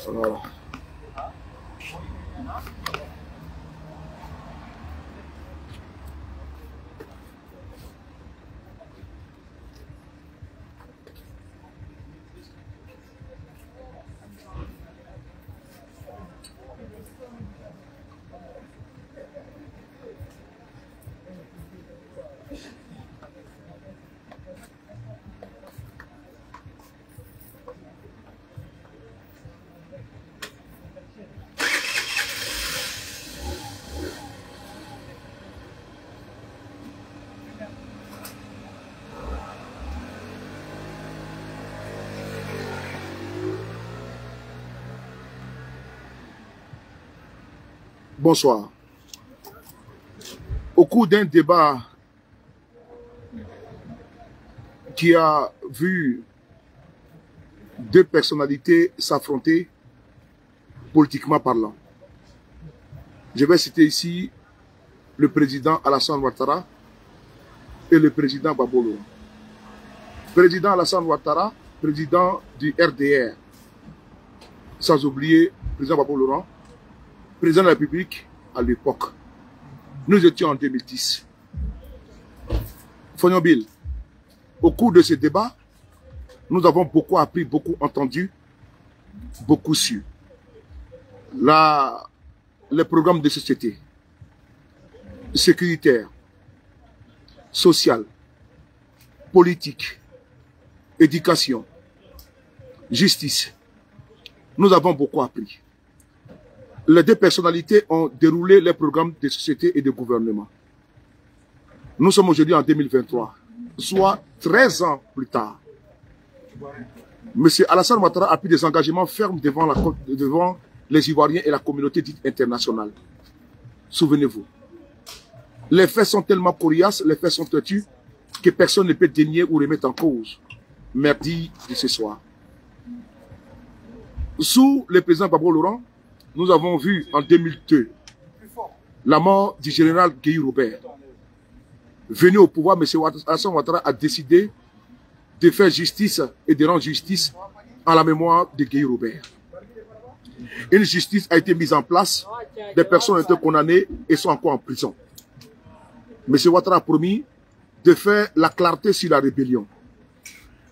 Voilà. Bonsoir. Au cours d'un débat qui a vu deux personnalités s'affronter politiquement parlant, je vais citer ici le président Alassane Ouattara et le président Gbagbo Laurent. Président Alassane Ouattara, président du RDR, sans oublier le président Gbagbo Laurent, président de la République à l'époque. Nous étions en 2010. Fonyobil, au cours de ce débat, nous avons beaucoup appris, beaucoup entendu, beaucoup su. Les programmes de société, sécuritaires, social, politique, éducation, justice. Nous avons beaucoup appris. Les deux personnalités ont déroulé les programmes de société et de gouvernement. Nous sommes aujourd'hui en 2023, soit 13 ans plus tard. M. Alassane Ouattara a pris des engagements fermes devant les Ivoiriens et la communauté dite internationale. Souvenez-vous. Les faits sont tellement coriaces, les faits sont têtus, que personne ne peut dénier ou remettre en cause. Merdi de ce soir. Sous le président Gbagbo Laurent, nous avons vu en 2002 la mort du général Guéhi Robert. Venu au pouvoir, M. Alassane Ouattara a décidé de faire justice et de rendre justice en la mémoire de Guéhi Robert. Une justice a été mise en place, des personnes ont été condamnées et sont encore en prison. M. Ouattara a promis de faire la clarté sur la rébellion.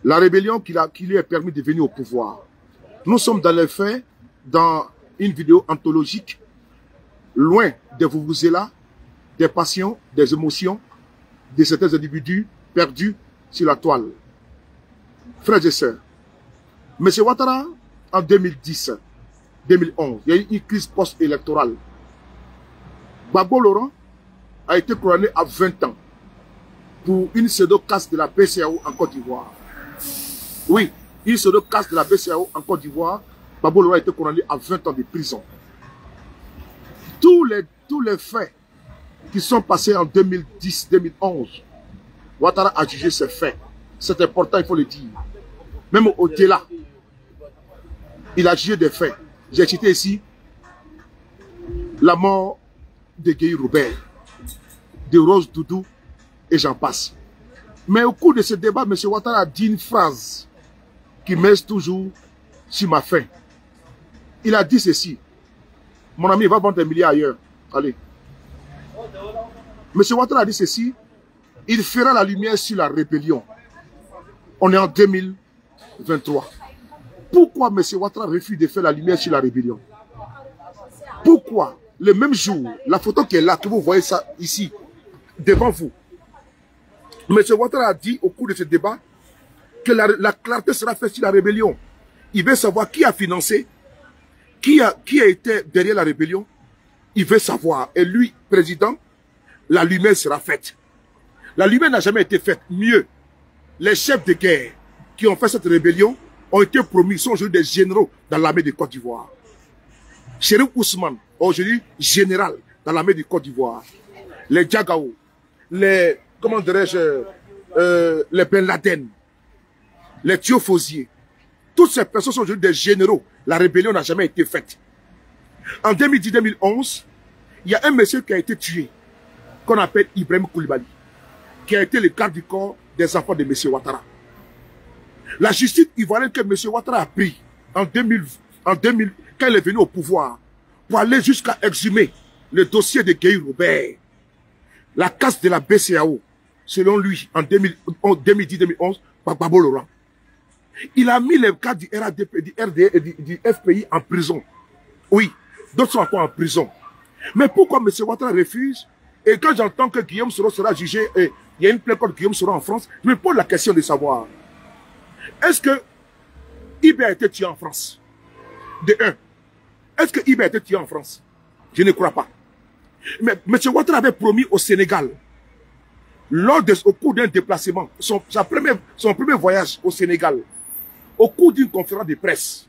La rébellion qui lui a permis de venir au pouvoir. Nous sommes dans les faits, dans une vidéo anthologique, loin des vuvuzelas, des passions, des émotions, de certains individus perdus sur la toile. Frères et sœurs, M. Ouattara, en 2010, 2011, il y a eu une crise post-électorale. Gbagbo Laurent a été couronné à 20 ans pour une pseudo-casse de la BCEAO en Côte d'Ivoire. Oui, une pseudo-casse de la BCEAO en Côte d'Ivoire. Gbagbo Laurent a été condamné à 20 ans de prison. Tous les faits qui sont passés en 2010-2011, Ouattara a jugé ces faits. C'est important, il faut le dire. Même au-delà, il a jugé des faits. J'ai cité ici la mort de Guéhi Robert, de Rose Doudou, et j'en passe. Mais au cours de ce débat, M. Ouattara a dit une phrase qui m'aide toujours sur ma faim. Il a dit ceci. Mon ami, il va vendre des milliards ailleurs. Allez. M. Ouattara a dit ceci. Il fera la lumière sur la rébellion. On est en 2023. Pourquoi M. Ouattara refuse de faire la lumière sur la rébellion? Pourquoi le même jour, la photo qui est là, que vous voyez ça ici, devant vous, M. Ouattara a dit au cours de ce débat que la clarté sera faite sur la rébellion. Il veut savoir qui a financé, qui a été derrière la rébellion. Il veut savoir. Et lui, président, la lumière sera faite. La lumière n'a jamais été faite. Mieux, les chefs de guerre qui ont fait cette rébellion ont été promis, sont aujourd'hui des généraux dans l'armée de Côte d'Ivoire. Chérif Ousmane, aujourd'hui général dans l'armée de Côte d'Ivoire. Les Diagao, les, comment dirais-je, les Ben Laden, les Thiofosier. Toutes ces personnes sont aujourd'hui des généraux. La rébellion n'a jamais été faite. En 2010-2011, il y a un monsieur qui a été tué, qu'on appelle Ibrahim Koulibaly, qui a été le garde du corps des enfants de M. Ouattara. La justice ivoirienne que M. Ouattara a pris en en 2000, quand il est venu au pouvoir, pour aller jusqu'à exhumer le dossier de Guy Robert, la casse de la BCAO, selon lui, en 2010-2011, par Gbagbo Laurent. Il a mis les cas du RADP, du RDE et du FPI en prison. Oui, d'autres sont encore en prison. Mais pourquoi M. Ouattara refuse? Et quand j'entends que Guillaume Soro sera jugé, et il y a une plainte contre Guillaume Soro en France, je me pose la question de savoir, est-ce que IB a été tué en France? De un. Est-ce que IB a été tué en France? Je ne crois pas. Mais M. Ouattara avait promis au Sénégal, au cours d'un déplacement, son premier voyage au Sénégal, au cours d'une conférence de presse,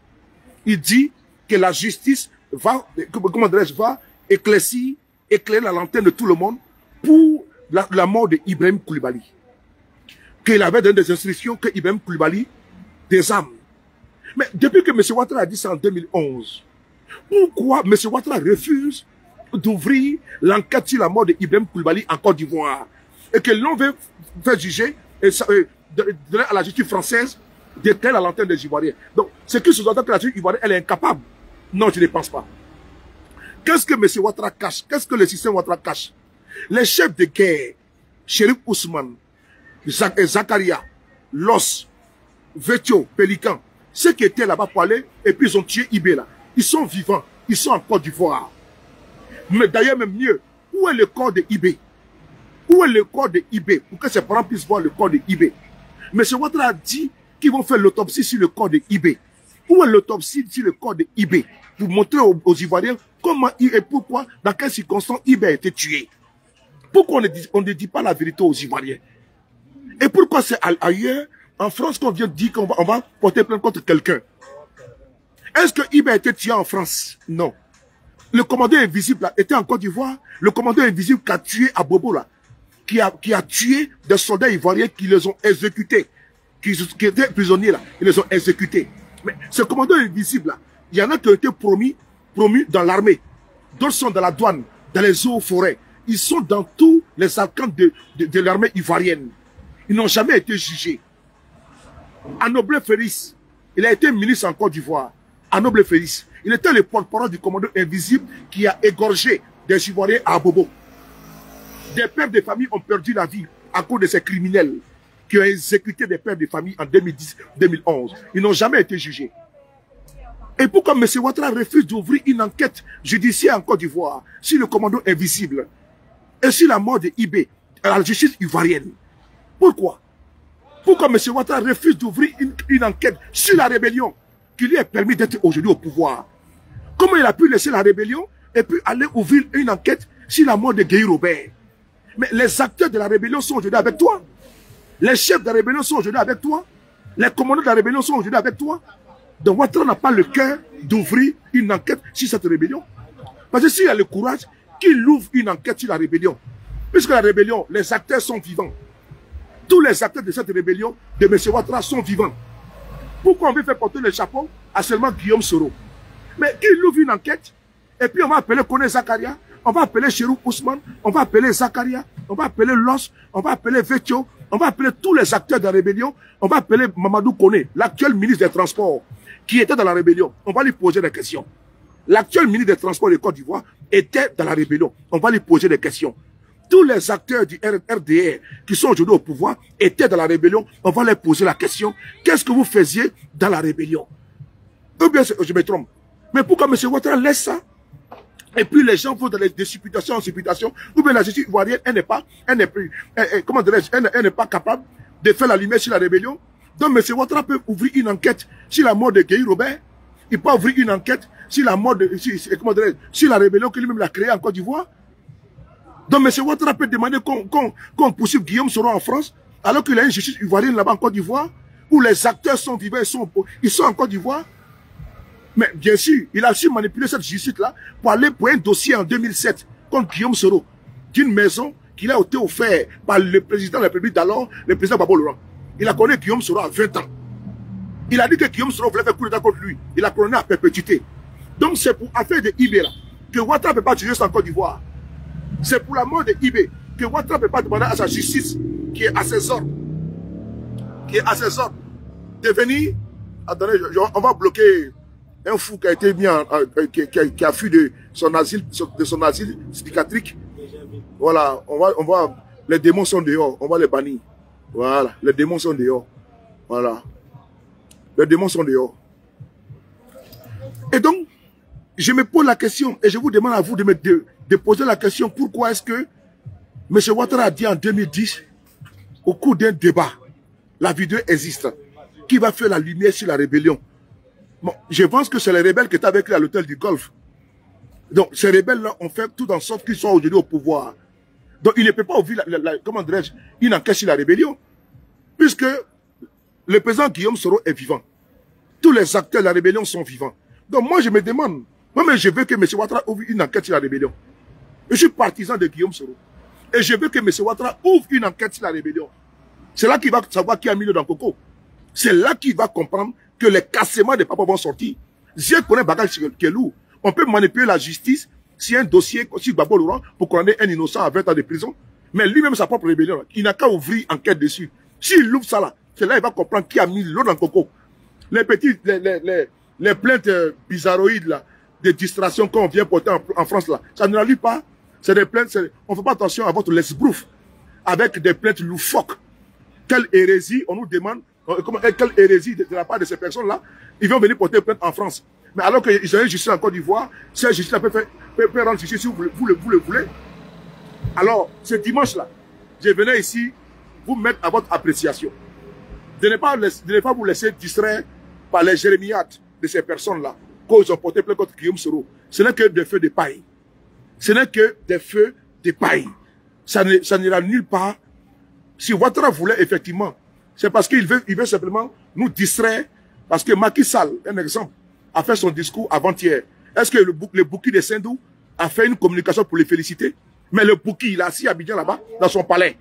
il dit que la justice va, comment dirais-je, va éclairer la lanterne de tout le monde pour la mort d'Ibrahim Koulibaly. Qu'il avait donné des instructions que Ibrahim Koulibaly désarme. Mais depuis que M. Ouattara a dit ça en 2011, pourquoi M. Ouattara refuse d'ouvrir l'enquête sur la mort d'Ibrahim Koulibaly en Côte d'Ivoire et que l'on veut faire juger et donner à la justice française d'éteindre la lanterne des Ivoiriens? Donc, c'est que sous-entend que la justice ivoirienne, elle est incapable. Non, je ne pense pas. Qu'est-ce que M. Ouattara cache? Qu'est-ce que le système Ouattara cache? Les chefs de guerre, Chérif Ousmane, Zakaria, Los, Vetio, Pélican, ceux qui étaient là-bas pour aller, et puis ils ont tué Ibé là. Ils sont vivants, ils sont en Côte d'Ivoire. Mais d'ailleurs, même mieux, où est le corps de Ibé? Où est le corps de Ibé? Pour que ses parents puissent voir le corps de Ibé. M. Ouattara a dit qu'ils vont faire l'autopsie sur le corps de Ibé. Où est l'autopsie sur le corps de Ibé? Pour montrer aux Ivoiriens comment et pourquoi, dans quelles circonstances Ibé a été tué. Pourquoi on ne dit pas la vérité aux Ivoiriens? Et pourquoi c'est ailleurs, en France, qu'on vient de dire qu'on va porter plainte contre quelqu'un? Est-ce que Ibé a été tué en France? Non. Le commandant invisible là, était en Côte d'Ivoire. Le commandant invisible qui a tué à Bobo là, qui a tué des soldats ivoiriens qui les ont exécutés, qui étaient prisonniers là, ils les ont exécutés. Mais ce commandant invisible là, il y en a qui ont été promus dans l'armée. D'autres sont dans la douane, dans les eaux forêts. Ils sont dans tous les arcanes de l'armée ivoirienne. Ils n'ont jamais été jugés. Anoble Félix, il a été ministre en Côte d'Ivoire. Anoble Félix, il était le porte-parole du commandant invisible qui a égorgé des Ivoiriens à Bobo. Des pères de famille ont perdu la vie à cause de ces criminels qui ont exécuté des pères de famille en 2010-2011. Ils n'ont jamais été jugés. Et pourquoi M. Ouattara refuse d'ouvrir une enquête judiciaire en Côte d'Ivoire sur le commandant invisible et sur la mort de Ibé à la justice ivoirienne? Pourquoi? Pourquoi M. Ouattara refuse d'ouvrir une enquête sur la rébellion qui lui a permis d'être aujourd'hui au pouvoir? Comment il a pu laisser la rébellion et puis aller ouvrir une enquête sur la mort de Guy Robert? Mais les acteurs de la rébellion sont aujourd'hui avec toi. Les chefs de la rébellion sont aujourd'hui avec toi. Les commandants de la rébellion sont aujourd'hui avec toi. Donc Ouattara n'a pas le cœur d'ouvrir une enquête sur cette rébellion. Parce que s'il a le courage, qu'il ouvre une enquête sur la rébellion. Puisque la rébellion, les acteurs sont vivants. Tous les acteurs de cette rébellion de M. Ouattara sont vivants. Pourquoi on veut faire porter le chapeau à seulement Guillaume Soro? Mais qu'il ouvre une enquête, et puis on va appeler Kone Zakaria, on va appeler Chérif Ousmane, on va appeler Zakaria, on va appeler Los, on va appeler Vetio, on va appeler tous les acteurs de la rébellion, on va appeler Mamadou Kone, l'actuel ministre des Transports, qui était dans la rébellion. On va lui poser des questions. L'actuel ministre des Transports de Côte d'Ivoire était dans la rébellion. On va lui poser des questions. Tous les acteurs du RDR qui sont aujourd'hui au pouvoir étaient dans la rébellion. On va leur poser la question. Qu'est-ce que vous faisiez dans la rébellion? Ou bien, je me trompe. Mais pourquoi M. Ouattara laisse ça? Et puis les gens vont dans les supputations en supputation. Ou bien la justice ivoirienne, elle n'est pas capable de faire la lumière sur la rébellion. Donc M. Ouattara peut ouvrir une enquête sur la mort de Guy Robert. Il peut ouvrir une enquête sur la mort sur la rébellion que lui-même a créée en Côte d'Ivoire. Donc M. Ouattara peut demander qu'on poursuive Guillaume Soro en France, alors qu'il a une justice ivoirienne là-bas en Côte d'Ivoire, où les acteurs sont vivants, ils sont en Côte d'Ivoire. Mais bien sûr, il a su manipuler cette justice-là pour aller pour un dossier en 2007 contre Guillaume Soro, d'une maison qu'il a été offerte par le président de la République d'alors, le président Gbagbo Laurent. Il a connu Guillaume Soro à 20 ans. Il a dit que Guillaume Soro voulait faire coup d'état contre lui. Il a condamné à perpétuité. Donc c'est pour affaire de Ibé là, que Ouattara ne peut pas juger en Côte d'Ivoire. C'est pour la mort de Ibé que Ouattara ne peut pas demander à sa justice, qui est à ses ordres, de venir. Attendez, on va bloquer un fou qui a été mis qui a fui de son asile psychiatrique. Voilà, on va, les démons sont dehors, on va les bannir. Voilà, les démons sont dehors. Voilà, les démons sont dehors. Et donc, je me pose la question, et je vous demande à vous de poser la question, pourquoi est-ce que M. Ouattara a dit en 2010, au cours d'un débat, la vidéo existe, qui va faire la lumière sur la rébellion. Bon, je pense que c'est les rebelles qui étaient avec lui à l'hôtel du Golfe. Donc, ces rebelles-là ont fait tout en sorte qu'ils soient aujourd'hui au pouvoir. Donc, il ne peut pas ouvrir, comment dirais-je, une enquête sur la rébellion, puisque le président Guillaume Soro est vivant. Tous les acteurs de la rébellion sont vivants. Donc, moi, je me demande, moi-même, je veux que M. Ouattara ouvre une enquête sur la rébellion. Je suis partisan de Guillaume Soro. Et je veux que M. Ouattara ouvre une enquête sur la rébellion. C'est là qu'il va savoir qui a mis le dans le coco. C'est là qu'il va comprendre que les cassements des papas vont sortir. Si on connaît un bagage qui est lourd, on peut manipuler la justice si un dossier, si Gbagbo Laurent, pour condamner un innocent à 20 ans de prison. Mais lui-même, sa propre rébellion, il n'a qu'à ouvrir enquête dessus. S'il ouvre ça là, c'est là qu'il va comprendre qui a mis l'eau dans le coco. Les petits, les plaintes bizarroïdes là, de distraction qu'on vient porter en France là, ça ne l'allume pas. C'est des plaintes, on ne fait pas attention à votre lesbrouf avec des plaintes loufoques. Quelle hérésie, on nous demande, quelle hérésie de la part de ces personnes-là, ils vont venir porter plainte en France. Mais alors qu'ils ont une justice en Côte d'Ivoire, cette justice peut rendre justice si vous le voulez. Alors, ce dimanche-là, je venais ici vous mettre à votre appréciation. De ne pas vous laisser distraire par les jérémiades de ces personnes-là, quand ils ont porté plainte contre Guillaume Soro. Ce n'est que des feux de paille. Ce n'est que des feux de paille. Ça n'ira nulle part. Si Ouattara voulait effectivement, c'est parce qu'il veut simplement nous distraire. Parce que Macky Sall, un exemple, a fait son discours avant-hier. Est-ce que le Bouki de Sindou a fait une communication pour les féliciter? Mais le Bouki, il a assis à Abidjan là-bas, dans son palais.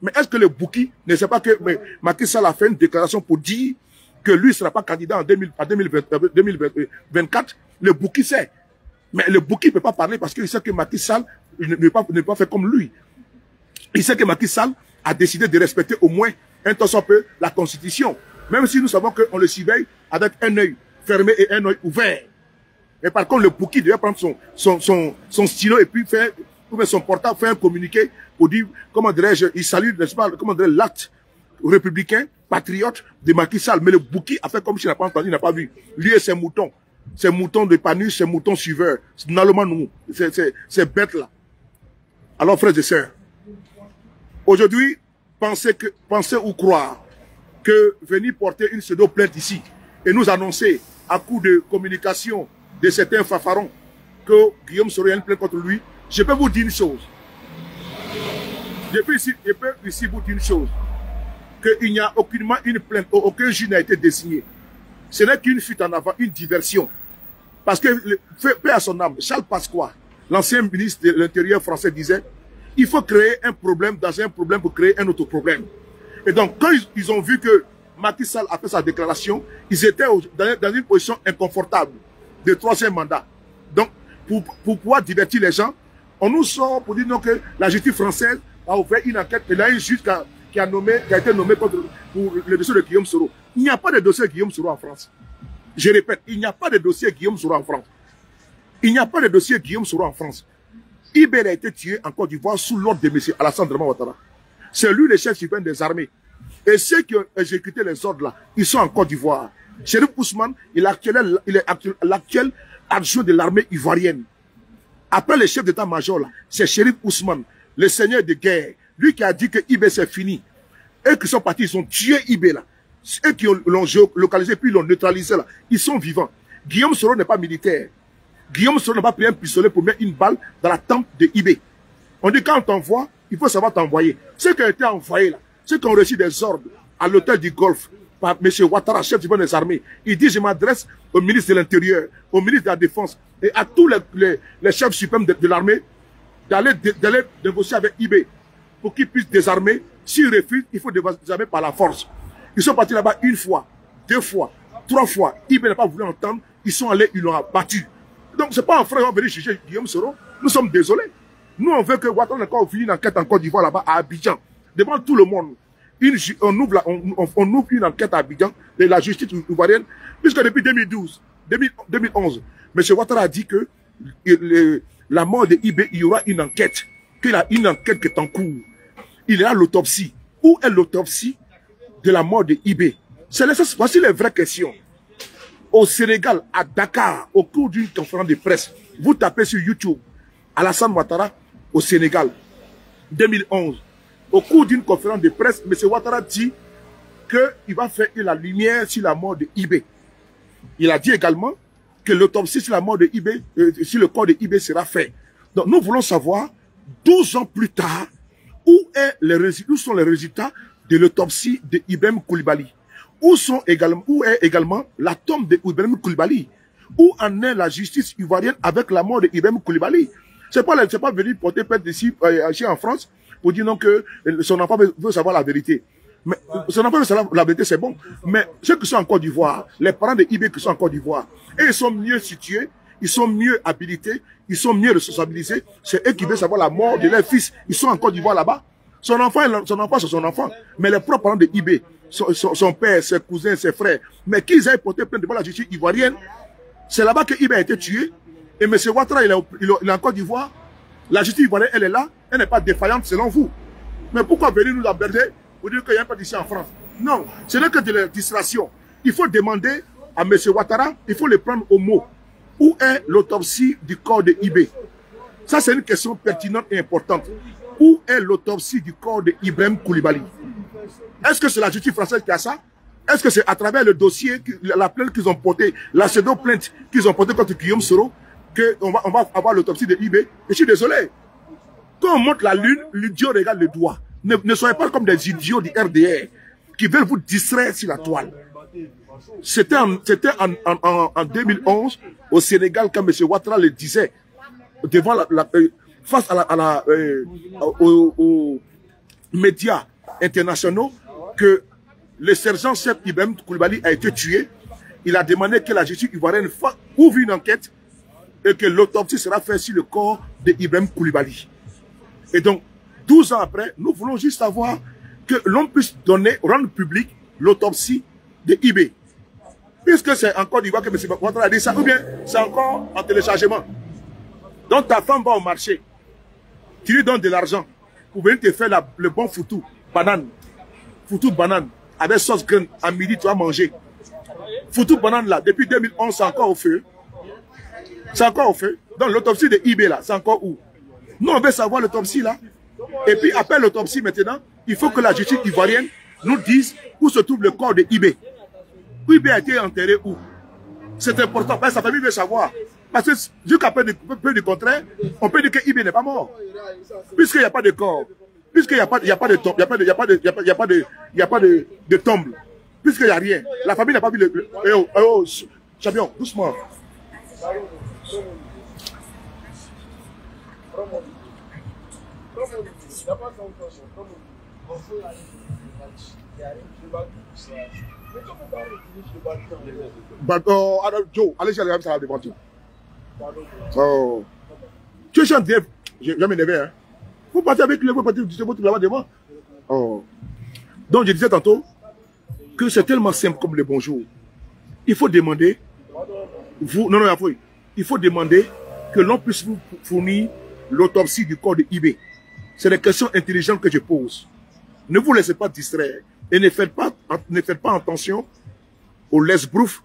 Mais est-ce que le Bouki ne sait pas que Macky Sall a fait une déclaration pour dire que lui ne sera pas candidat en 2024? Le Bouki sait. Mais le Bouki ne peut pas parler parce qu'il sait que Macky Sall ne peut pas faire comme lui. Il sait que Macky Sall a décidé de respecter au moins un tant soit peu la Constitution. Même si nous savons qu'on le surveille avec un œil fermé et un œil ouvert. Mais par contre, le Bouki devait prendre son stylo et puis faire son portable, faire un communiqué pour dire, comment dirais-je, il salue, n'est-ce pas, comment dirais-je, l'acte républicain, patriote de Macky Sall. Mais le Bouki a fait comme s'il n'a pas entendu, il n'a pas vu. Lui et ses moutons de Panus, ses moutons suiveurs, ces bêtes-là. Alors, frères et sœurs, aujourd'hui, pensez ou croire que venir porter une pseudo-plainte ici et nous annoncer à coup de communication de certains fanfarons que Guillaume Soro a une plainte contre lui, je peux vous dire une chose. Je peux ici vous dire une chose. Qu'il n'y a aucunement une plainte, aucun juge n'a été désigné. Ce n'est qu'une fuite en avant, une diversion. Parce que, paix à son âme, Charles Pasqua, l'ancien ministre de l'Intérieur français, disait il faut créer un problème dans un problème pour créer un autre problème. Et donc, quand ils ont vu que Macky Sall a fait sa déclaration, ils étaient dans une position inconfortable de 3e mandat. Donc, pour pouvoir divertir les gens, on nous sort pour dire non, que la justice française a ouvert une enquête. Et là, un juge qui a été nommé pour le dossier de Guillaume Soro. Il n'y a pas de dossier Guillaume Soro en France. Je répète, il n'y a pas de dossier Guillaume Soro en France. Il n'y a pas de dossier Guillaume Soro en France. Ibel a été tué en Côte d'Ivoire sous l'ordre de M. Alassane Draman Ouattara. C'est lui le chef suprême des armées. Et ceux qui ont exécuté les ordres là, ils sont en Côte d'Ivoire. Chérif Ousmane, il est l'actuel adjoint de l'armée ivoirienne. Après le chef d'état-major là, c'est Chérif Ousmane, le seigneur de guerre. Lui qui a dit que Ibé c'est fini. Eux qui sont partis, ils ont tué Ibé là. Eux qui l'ont localisé puis l'ont neutralisé là, ils sont vivants. Guillaume Soro n'est pas militaire. Guillaume Soro n'a pas pris un pistolet pour mettre une balle dans la tempe de Ibé. On dit quand on t'envoie, il faut savoir t'envoyer. Ceux qui ont été envoyés là, ceux qui ont reçu des ordres à l'hôtel du Golfe par M. Ouattara, chef du des armées, il dit je m'adresse au ministre de l'Intérieur, au ministre de la Défense et à tous les chefs suprêmes de l'armée d'aller négocier avec Ibé pour qu'ils puissent désarmer. S'ils refusent, il faut désarmer par la force. Ils sont partis là-bas une fois, 2 fois, 3 fois. Ibé n'a pas voulu entendre. Ils sont allés, ils l'ont abattu. Donc, ce n'est pas un frère qui va venir juger Guillaume Soro. Nous sommes désolés. Nous, on veut que Ouattara encore ouvre une enquête en Côte d'Ivoire là-bas, à Abidjan, devant tout le monde. On ouvre une enquête à Abidjan de la justice ivoirienne, puisque depuis 2012, 2011, M. Ouattara a dit que la mort de IB, il y aura une enquête, qu'il y a une enquête qui est en cours. Il y a l'autopsie. Où est l'autopsie de la mort de IB? Voici les vraies questions. Au Sénégal, à Dakar, au cours d'une conférence de presse, vous tapez sur YouTube, Alassane Ouattara au Sénégal, 2011. Au cours d'une conférence de presse, M. Ouattara dit qu'il va faire la lumière sur la mort de IB. Il a dit également que l'autopsie sur la mort de IB, sur le corps de IB sera fait. Donc nous voulons savoir, 12 ans plus tard, où sont les résultats de l'autopsie de Ibrahim Koulibaly? Où est également la tombe de Ibrahim Koulibaly? Où en est la justice ivoirienne avec la mort de Ibrahim Koulibaly? C'est pas venu porter plainte ici en France pour dire non que son enfant veut savoir la vérité. Mais son enfant veut savoir la vérité, c'est bon. Mais ceux qui sont en Côte d'Ivoire, les parents de IB qui sont en Côte d'Ivoire, et ils sont mieux situés, ils sont mieux habilités, ils sont mieux responsabilisés. C'est eux qui veulent savoir la mort de leur fils. Ils sont en Côte d'Ivoire là-bas. Son enfant, c'est son enfant. Mais les propres parents de IB, son père, ses cousins, ses frères, mais qu'ils aient porté plainte devant la justice ivoirienne, c'est là-bas que IB a été tué. Et M. Ouattara, il est en Côte d'Ivoire. La justice ivoirienne, elle est là. Elle n'est pas défaillante selon vous. Mais pourquoi venir nous aborder pour dire qu'il n'y a pas d'ici en France? Non, ce n'est que de la distraction. Il faut demander à M. Ouattara, il faut le prendre au mot. Où est l'autopsie du corps de IB? Ça, c'est une question pertinente et importante. Où est l'autopsie du corps de Ibrahim Koulibaly? Est-ce que c'est la justice française qui a ça? Est-ce que c'est à travers le dossier, la plainte qu'ils ont portée, la pseudo-plainte qu'ils ont portée contre Guillaume Soro, qu'on va avoir l'autopsie de IB? Je suis désolé. Quand on monte la lune, l'idiot regarde le doigt. Ne soyez pas comme des idiots du RDR qui veulent vous distraire sur la toile. C'était en 2011 au Sénégal quand M. Ouattara le disait devant face aux médias internationaux que le sergent-chef Ibrahim Koulibaly a été tué. Il a demandé que la justice ivoirienne ouvre une enquête et que l'autopsie sera faite sur le corps de Ibrahim Koulibaly. Et donc, 12 ans après, nous voulons juste savoir que l'on puisse rendre public l'autopsie de IB. Puisque c'est encore d'Ivoire que M. Ouattara a dit ça, ou bien c'est encore en téléchargement. Donc ta femme va au marché, tu lui donnes de l'argent pour venir te faire le bon foutou, banane, avec sauce graine, à midi tu vas manger. Foutou banane là, depuis 2011 c'est encore au feu. C'est encore au feu. Donc l'autopsie de IB là, c'est encore où? Nous on veut savoir l'autopsie là. Et puis après l'autopsie maintenant, il faut que la justice ivoirienne nous dise où se trouve le corps de IB. IB a été enterré où? C'est important, parce que sa famille veut savoir. Parce que jusqu'à peu du contraire, on peut dire que IB n'est pas mort. Puisqu'il n'y a pas de corps, puisqu'il n'y a pas de tombe, il n'y a pas de tombe, puisqu'il n'y a rien. La famille n'a pas vu le... champion, doucement. Joe, allez, j'allais ça devant toi. Oh. Tu chantes bien. Je vais m'énerver. Hein. Vous partez avec le votre là-bas devant. Oh. Donc, je disais tantôt que c'est tellement simple comme le bonjour. Il faut demander, il faut demander que l'on puisse vous fournir l'autopsie du corps de IB. C'est des questions intelligentes que je pose. Ne vous laissez pas distraire et ne faites pas attention aux lesbroufs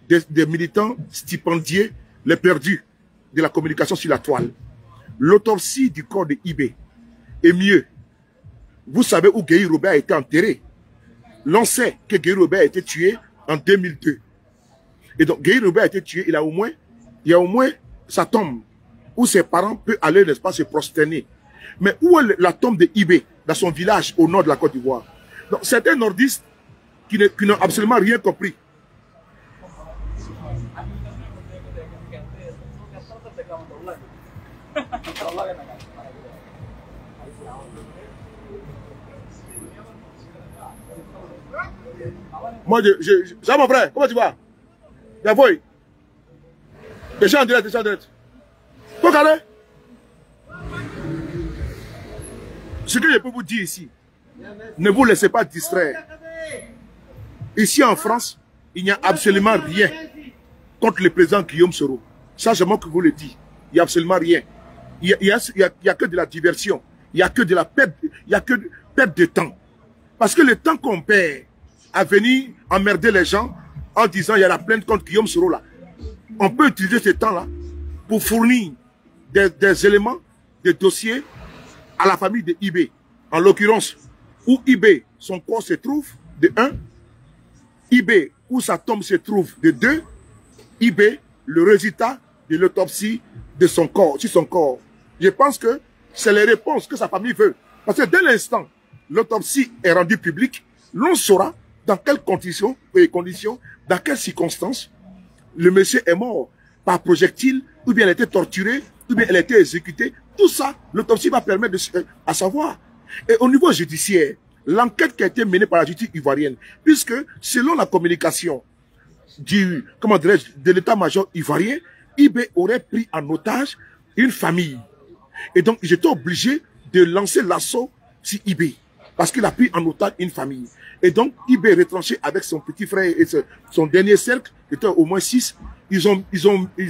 des militants stipendiés, les perdus de la communication sur la toile. L'autopsie du corps de IB est mieux. Vous savez où Gueye Robert a été enterré. L'on sait que Gueye Robert a été tué en 2002. Et donc Gueye Robert a été tué, il y a au moins sa tombe où ses parents peuvent aller, n'est-ce pas, se prosterner. Mais où est la tombe de IB dans son village au nord de la Côte d'Ivoire? Donc certains nordistes qui n'ont absolument rien compris. Moi, ça mon frère, comment tu vas? Bien, voyez. Déjà en direct. Faut carré. Ce que je peux vous dire ici, ne vous laissez pas distraire. Ici en France, il n'y a absolument rien. contre le président Guillaume Soro. Ça, c'est moi qui vous le dis. Il n'y a absolument rien. Il y a que de la diversion. Il n'y a que de la perte, il y a que de perte de temps. Parce que le temps qu'on perd à venir emmerder les gens en disant il y a la plainte contre Guillaume Soro là, on peut utiliser ce temps-là pour fournir des éléments, des dossiers à la famille de IB. En l'occurrence, où IB, son corps se trouve, de 1. IB, où sa tombe se trouve, de 2. IB, le résultat de l'autopsie de son corps, sur son corps. Je pense que c'est les réponses que sa famille veut. Parce que dès l'instant, l'autopsie est rendue publique, l'on saura dans quelles conditions, dans quelles circonstances le monsieur est mort par projectile, ou bien il a été torturé, ou bien il a été exécuté. Tout ça, l'autopsie va permettre à savoir. Et au niveau judiciaire, l'enquête qui a été menée par la justice ivoirienne, puisque selon la communication de l'état-major ivoirien, IB aurait pris en otage une famille. Et donc, j'étais obligé de lancer l'assaut sur IB, parce qu'il a pris en otage une famille. Et donc, IB est retranché avec son petit frère et son dernier cercle, qui était au moins 6. Ils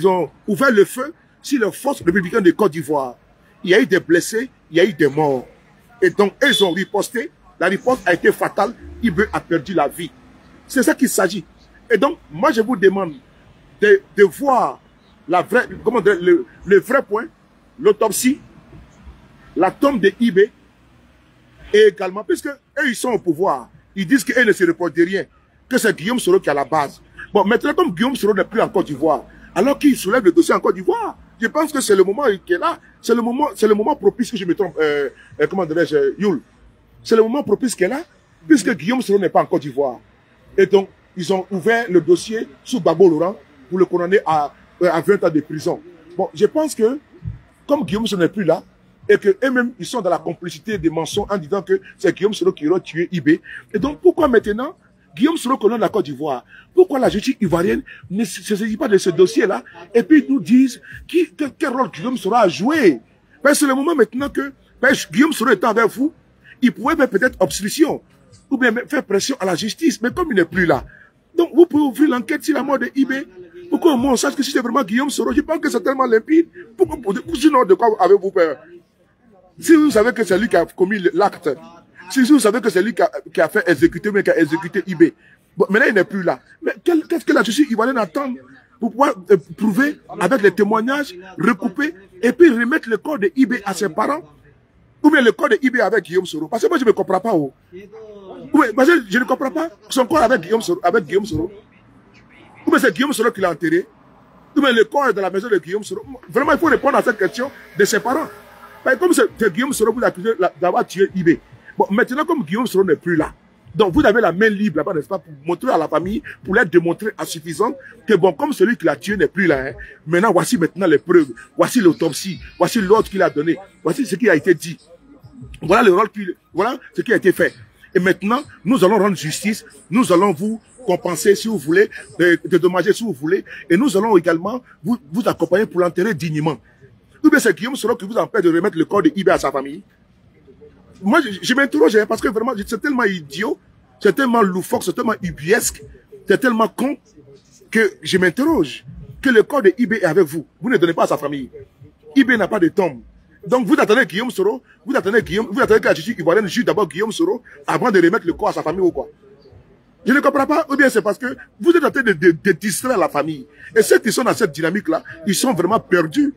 ont ouvert le feu sur les forces républicaines de Côte d'Ivoire. Il y a eu des blessés, il y a eu des morts. Et donc, ils ont riposté. La riposte a été fatale. IB a perdu la vie. C'est ça qu'il s'agit. Et donc, moi, je vous demande de voir la vraie, le vrai point, l'autopsie, la tombe de IB, et également, puisque eux, ils sont au pouvoir, ils disent qu'eux ne se reportent de rien, que c'est Guillaume Soro qui est à la base. Bon, maintenant, comme Guillaume Soro n'est plus en Côte d'Ivoire, alors qu'il soulève le dossier en Côte d'Ivoire, je pense que c'est le moment qui est là, c'est le moment propice que je me trompe, comment dirais-je, Youl. C'est le moment propice qui est là, puisque Guillaume Soro n'est pas en Côte d'Ivoire. Et donc, ils ont ouvert le dossier sous Gbagbo Laurent pour le condamner à 20 ans de prison. Bon, je pense que, comme Guillaume Soro n'est plus là, et qu'eux-mêmes, ils sont dans la complicité des mensonges en disant que c'est Guillaume Soro qui aurait tué IB. Et donc, pourquoi maintenant, Guillaume Soro colonne la Côte d'Ivoire? Pourquoi la justice ivoirienne ne se saisit pas de ce dossier-là et puis nous disent quel rôle Guillaume Soro a joué? Ben, c'est le moment maintenant que Guillaume Soro étant avec vous, il pouvait faire peut-être obstruction ou bien faire pression à la justice. Mais comme il n'est plus là, donc vous pouvez ouvrir l'enquête sur la mort de IB. Pourquoi au moins on sache que si c'est vraiment Guillaume Soro, je pense que c'est tellement limpide. Sinon, de quoi avez-vous peur? Si vous savez que c'est lui qui a commis l'acte, si vous savez que c'est lui qui a fait exécuter, mais qui a exécuté IB, bon, maintenant il n'est plus là. Mais qu'est-ce que la justice ivoirienne attend pour pouvoir prouver avec les témoignages, recouper, et puis remettre le corps de IB à ses parents, ou bien le corps de IB avec Guillaume Soro? Parce que moi je ne comprends pas. Oh. Oui, parce que je ne comprends pas son corps avec Guillaume Soro. Ou bien c'est Guillaume Soro qui l'a enterré, ou bien le corps est dans la maison de Guillaume Soro. Vraiment, il faut répondre à cette question de ses parents. Comme c'est Guillaume Soro vous accusez d'avoir tué IB. Bon, maintenant, comme Guillaume Soro n'est plus là, donc vous avez la main libre là-bas, n'est-ce pas, pour montrer à la famille, pour leur démontrer à suffisant que bon, comme celui qui l'a tué n'est plus là, hein, maintenant, voici maintenant les preuves, voici l'autopsie, voici l'ordre qu'il a donné, voici ce qui a été dit. Voilà le rôle voilà ce qui a été fait. Et maintenant, nous allons rendre justice, nous allons vous compenser si vous voulez, dédommager si vous voulez, et nous allons également vous accompagner pour l'enterrer dignement. Ou bien c'est Guillaume Soro qui vous empêche de remettre le corps de IB à sa famille? Moi, je m'interroge, hein, parce que vraiment, c'est tellement idiot, c'est tellement loufoque, c'est tellement ubiesque, c'est tellement con, que je m'interroge que le corps de IB est avec vous. Vous ne donnez pas à sa famille. IB n'a pas de tombe. Donc vous attendez Guillaume Soro, vous attendez que la justice ivoirienne juge d'abord Guillaume Soro avant de remettre le corps à sa famille ou quoi? Je ne comprends pas, ou bien c'est parce que vous êtes en train de distraire la famille. Et ceux qui sont dans cette dynamique-là, ils sont vraiment perdus.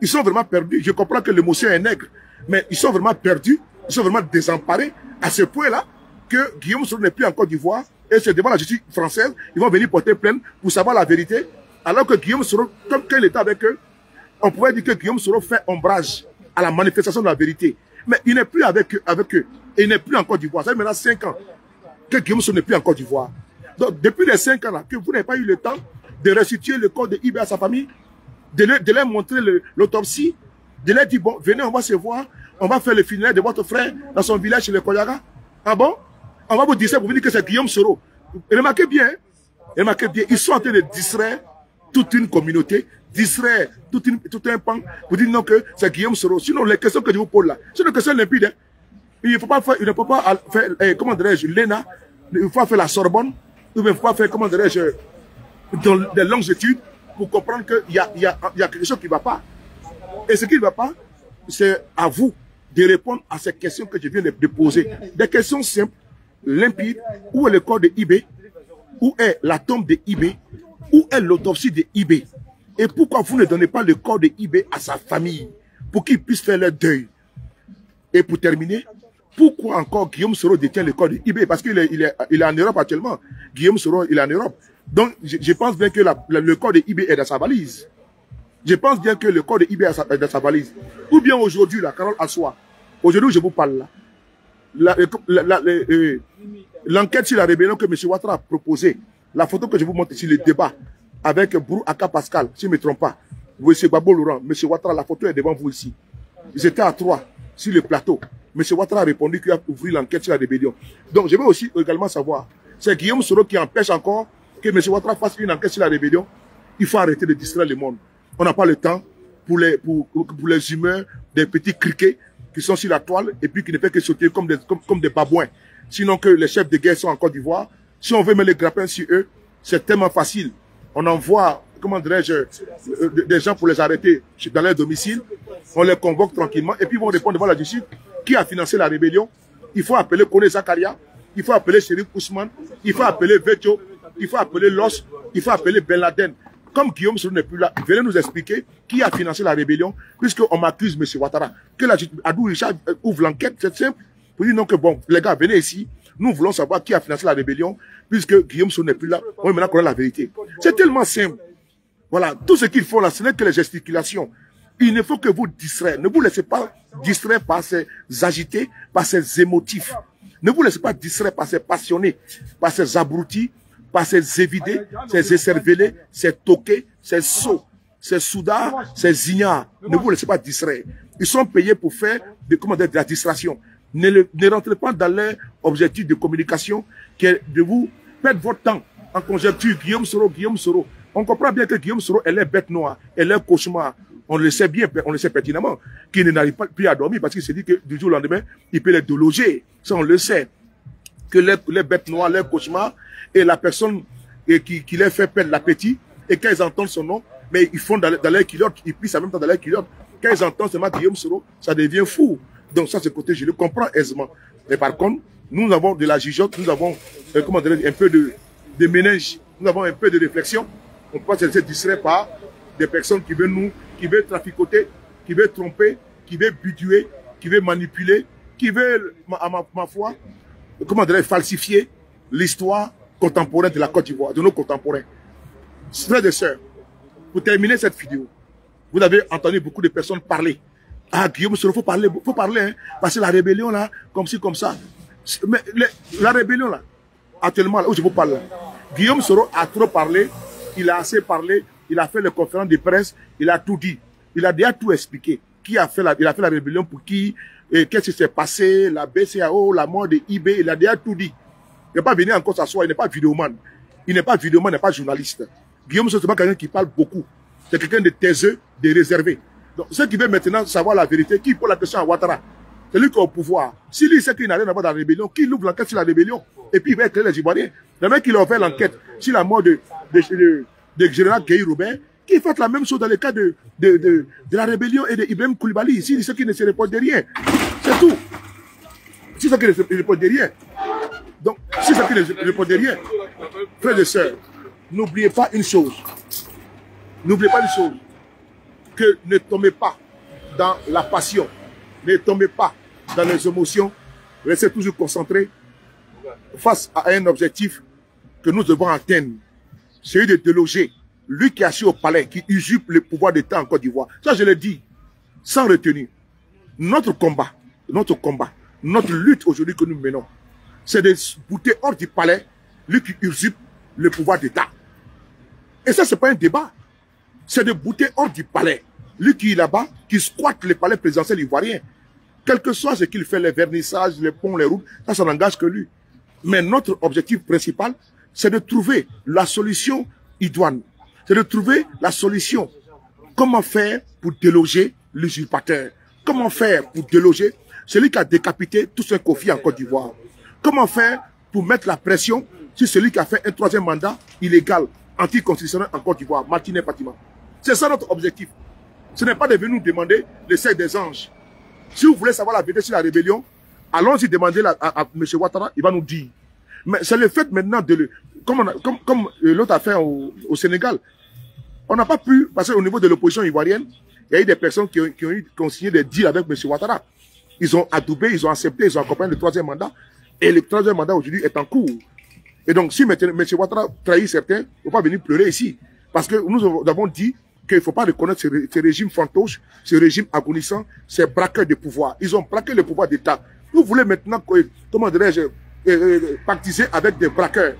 Ils sont vraiment perdus. Je comprends que l'émotion est nègre, mais ils sont vraiment perdus, ils sont vraiment désemparés à ce point-là que Guillaume Soro n'est plus en Côte d'Ivoire et c'est devant la justice française, ils vont venir porter plainte pour savoir la vérité. Alors que Guillaume Soro, comme quand il était avec eux, on pouvait dire que Guillaume Soro fait ombrage à la manifestation de la vérité. Mais il n'est plus avec eux. Et il n'est plus en Côte d'Ivoire. Ça fait maintenant 5 ans que Guillaume Soro n'est plus en Côte d'Ivoire. Donc depuis les 5 ans là, que vous n'avez pas eu le temps de restituer le corps de IB à sa famille, de leur montrer l'autopsie, de leur dire, bon, venez, on va se voir, on va faire le funéraire de votre frère dans son village chez les Koyaga. Ah bon? On va vous dire ça pour vous dire que c'est Guillaume Soro. Et remarquez bien, ils sont en train de distraire toute une communauté, distraire tout un pan pour dire non que c'est Guillaume Soro. Sinon, les questions que je vous pose là, c'est des questions limpides. Hein. Il ne faut pas faire, comment dirais-je, l'ENA, il faut faire la Sorbonne, ou bien il ne faut pas faire, comment dirais-je, dans des longues études pour comprendre qu'il y a quelque chose qui ne va pas. Et ce qui ne va pas, c'est à vous de répondre à ces questions que je viens de poser. Des questions simples, limpides. Où est le corps de IB? Où est la tombe de IB? Où est l'autopsie de IB? Et pourquoi vous ne donnez pas le corps de IB à sa famille pour qu'il puisse faire leur deuil? Et pour terminer, pourquoi encore Guillaume Soro détient le corps de IB? Parce qu'il est en Europe actuellement. Guillaume Soro, il est en Europe. Donc, je pense bien que le corps de IB est dans sa valise. Je pense bien que le corps de IB est dans sa valise. Ou bien aujourd'hui, la Carole Assoa, aujourd'hui je vous parle là, l'enquête sur la rébellion que M. Ouattara a proposée, la photo que je vous montre ici, le débat avec Brou Aka Pascal, si je ne me trompe pas, M. Babo Laurent, M. Ouattara, la photo est devant vous ici. Ils étaient à 3 sur le plateau. M. Ouattara a répondu qu'il a ouvert l'enquête sur la rébellion. Donc je veux aussi également savoir, c'est Guillaume Soro qui empêche encore que M. Ouattara fasse une enquête sur la rébellion. Il faut arrêter de distraire le monde. On n'a pas le temps pour les humains, des petits criquets qui sont sur la toile et puis qui ne font que sauter comme des babouins. Sinon que les chefs de guerre sont en Côte d'Ivoire. Si on veut mettre les grappins sur eux, c'est tellement facile. On envoie, comment dirais-je, des gens pour les arrêter dans leur domicile. On les convoque tranquillement et puis ils vont répondre devant la justice. Qui a financé la rébellion? Il faut appeler Kone Zakaria, il faut appeler Chérif Ousmane, il faut appeler Vetio, il faut appeler Los, il faut appeler Ben Laden. Comme Guillaume Soro n'est plus là, venez nous expliquer qui a financé la rébellion, puisqu'on m'accuse M. Ouattara. Que la Adou Richard ouvre l'enquête, c'est simple, pour dire non que bon, les gars, venez ici, nous voulons savoir qui a financé la rébellion, puisque Guillaume Soro n'est plus là, on veut maintenant connaître la vérité. C'est tellement simple. Voilà, tout ce qu'il faut là, ce n'est que les gesticulations. Il ne faut que vous distraire. Ne vous laissez pas distraire par ces agités, par ces émotifs. Ne vous laissez pas distraire par ces passionnés, par ces abrutis, par ces évidés, ces écervelés, ces toqués, ces sots, ces soudards, ces ignares. Ne vous laissez pas distraire. Ils sont payés pour faire de la distraction. Ne rentrez pas dans leur objectif de communication qui est de vous perdre votre temps en conjecture. Guillaume Soro, Guillaume Soro. On comprend bien que Guillaume Soro, elle est bête noire, elle est cauchemar. On le sait bien, on le sait pertinemment, qu'il n'arrive pas plus à dormir parce qu'il se dit que du jour au lendemain, il peut les déloger. Ça, on le sait. Que les bêtes noires, les cauchemars, et la personne qui les fait perdre l'appétit, et quand ils entendent son nom, mais ils font dans leur culotte, ils plissent en même temps dans leur culotte. Quand ils entendent seulement Guillaume Soro, ça devient fou. Donc ça, ce côté, je le comprends aisément. Mais par contre, nous avons de la jugeote, nous avons un peu de ménage, nous avons un peu de réflexion. On ne peut pas se laisser distraire par des personnes qui veulent traficoter, qui veulent tromper, qui veulent bidouer, qui veulent manipuler, qui veulent, à ma foi, falsifier l'histoire contemporaine de la Côte d'Ivoire, de nos contemporains. Frères et sœurs, pour terminer cette vidéo, vous avez entendu beaucoup de personnes parler. Ah, Guillaume Soro, faut parler, hein, parce que la rébellion là, comme ci, comme ça. Mais la rébellion là, actuellement, là où je vous parle, là, Guillaume Soro a trop parlé, il a assez parlé, il a fait les conférences de presse, il a tout dit. Il a déjà tout expliqué. Qui a fait il a fait la rébellion pour qui, qu'est-ce qui s'est passé, la BCAO, la mort de IB, il a déjà tout dit. Il n'est pas venu encore s'asseoir, il n'est pas vidéoman. Il n'est pas vidéoman, il n'est pas journaliste. Guillaume Soro, c'est pas quelqu'un qui parle beaucoup. C'est quelqu'un de taiseux, de réservé. Donc, ceux qui veulent maintenant savoir la vérité, qui pose la question à Ouattara, c'est lui qui est au pouvoir. Si lui sait qu'il n'a rien à voir dans la rébellion, qu'il ouvre l'enquête sur la rébellion, et puis il va éclairer les Ivoiriens. Le mec qui a ouvert l'enquête sur la mort de général Gueye Robert, qui fait la même chose dans le cas de la rébellion et de Ibrahim Koulibaly. Ici, il sait qu'il ne se répond de rien. C'est tout. Si c'est qu'il ne se répond de rien. Donc, si c'est qu'il ne se répond de rien, frères et sœurs, n'oubliez pas une chose. N'oubliez pas une chose. Que ne tombez pas dans la passion. Ne tombez pas dans les émotions. Restez toujours concentrés face à un objectif que nous devons atteindre. Celui de déloger lui qui est assis au palais, qui usurpe le pouvoir d'État en Côte d'Ivoire. Ça, je l'ai dit, sans retenue. Notre combat, notre lutte aujourd'hui que nous menons, c'est de bouter hors du palais lui qui usurpe le pouvoir d'État. Et ça, c'est pas un débat. C'est de bouter hors du palais lui qui est là-bas, qui squatte le palais présidentiel ivoirien. Quel que soit ce qu'il fait, les vernissages, les ponts, les routes, ça n'engage que lui. Mais notre objectif principal, c'est de trouver la solution idoine. C'est de trouver la solution. Comment faire pour déloger l'usurpateur? Comment faire pour déloger celui qui a décapité tout ce Kofi en Côte d'Ivoire? Comment faire pour mettre la pression sur celui qui a fait un troisième mandat illégal anticonstitutionnel en Côte d'Ivoire, Martinet Fatima. C'est ça notre objectif. Ce n'est pas de venir nous demander le cercle des anges. Si vous voulez savoir la vérité sur la rébellion, allons-y demander à M. Ouattara, il va nous dire. Mais c'est le fait maintenant de comme l'autre a fait au Sénégal. On n'a pas pu, parce qu'au niveau de l'opposition ivoirienne, il y a eu des personnes qui ont signé des deals avec M. Ouattara. Ils ont adoubé, ils ont accepté, ils ont accompagné le 3e mandat. Et le 3e mandat aujourd'hui est en cours. Et donc, si M. Ouattara trahit certains, il ne faut pas venir pleurer ici. Parce que nous avons dit qu'il ne faut pas reconnaître ce régime fantoche, ce régime agonissant, ces braqueurs de pouvoir. Ils ont braqué le pouvoir d'État. Vous voulez maintenant, comment dirais-je, pactiser avec des braqueurs,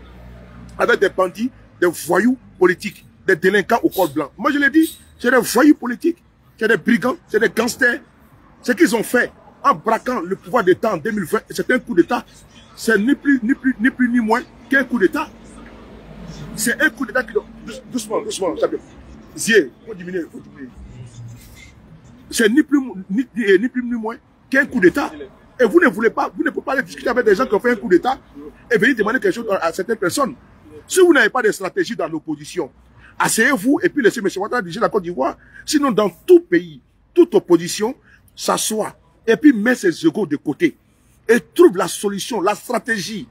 avec des bandits, des voyous politiques, des délinquants au col blanc. Moi, je l'ai dit, c'est des voyous politiques, c'est des brigands, c'est des gangsters. Ce qu'ils ont fait en braquant le pouvoir d'État en 2020, c'est un coup d'État. C'est ni plus ni moins qu'un coup d'État. C'est un coup d'État qui... Doucement, Zier, il faut diminuer, C'est ni plus ni moins qu'un coup d'État. Et vous ne voulez pas, vous ne pouvez pas aller discuter avec des gens qui ont fait un coup d'État et venir demander quelque chose à certaines personnes. Si vous n'avez pas de stratégie dans l'opposition, asseyez-vous et puis laissez M. Ouattara diriger la Côte d'Ivoire. Sinon, dans tout pays, toute opposition s'assoit et puis met ses égos de côté et trouve la solution, la stratégie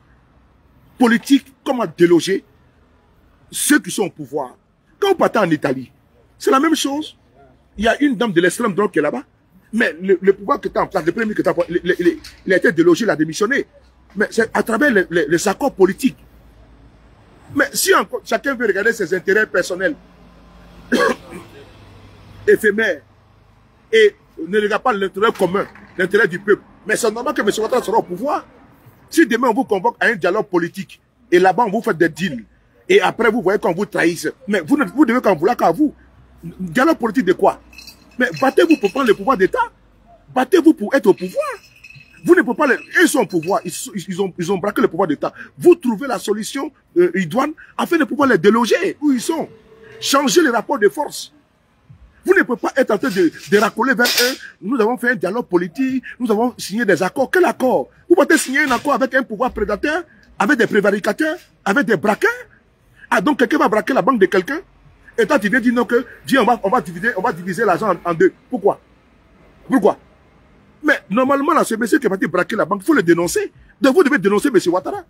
politique, comment déloger ceux qui sont au pouvoir. Quand vous partez en Italie, c'est la même chose. Il y a une dame de l'extrême droite qui est là-bas. Mais le pouvoir qui était en place, le premier qui était en place, il a été délogé, il a démissionné. Mais c'est à travers les accords politiques. Mais si encore, chacun veut regarder ses intérêts personnels, éphémères, et ne regarde pas l'intérêt commun, l'intérêt du peuple, mais c'est normal que M. Ouattara sera au pouvoir. Si demain on vous convoque à un dialogue politique, et là-bas on vous fait des deals, et après vous voyez qu'on vous trahisse, mais vous devez qu'en vouloir qu'à vous. Dialogue politique de quoi? Mais battez-vous pour prendre le pouvoir d'État. Battez-vous pour être au pouvoir. Vous ne pouvez pas... Ils sont au pouvoir. Ils ont braqué le pouvoir d'État. Vous trouvez la solution idoine afin de pouvoir les déloger où ils sont. Changer les rapports de force. Vous ne pouvez pas être en train de racoler vers eux. Nous avons fait un dialogue politique. Nous avons signé des accords. Quel accord? Vous pouvez signer un accord avec un pouvoir prédateur, avec des prévaricateurs, avec des braqueurs. Ah, donc quelqu'un va braquer la banque de quelqu'un? Et toi, tu viens dire non que, on va diviser l'argent en deux. Pourquoi? Mais normalement, là, ce monsieur qui est parti braquer la banque, il faut le dénoncer. Donc vous devez dénoncer M. Ouattara.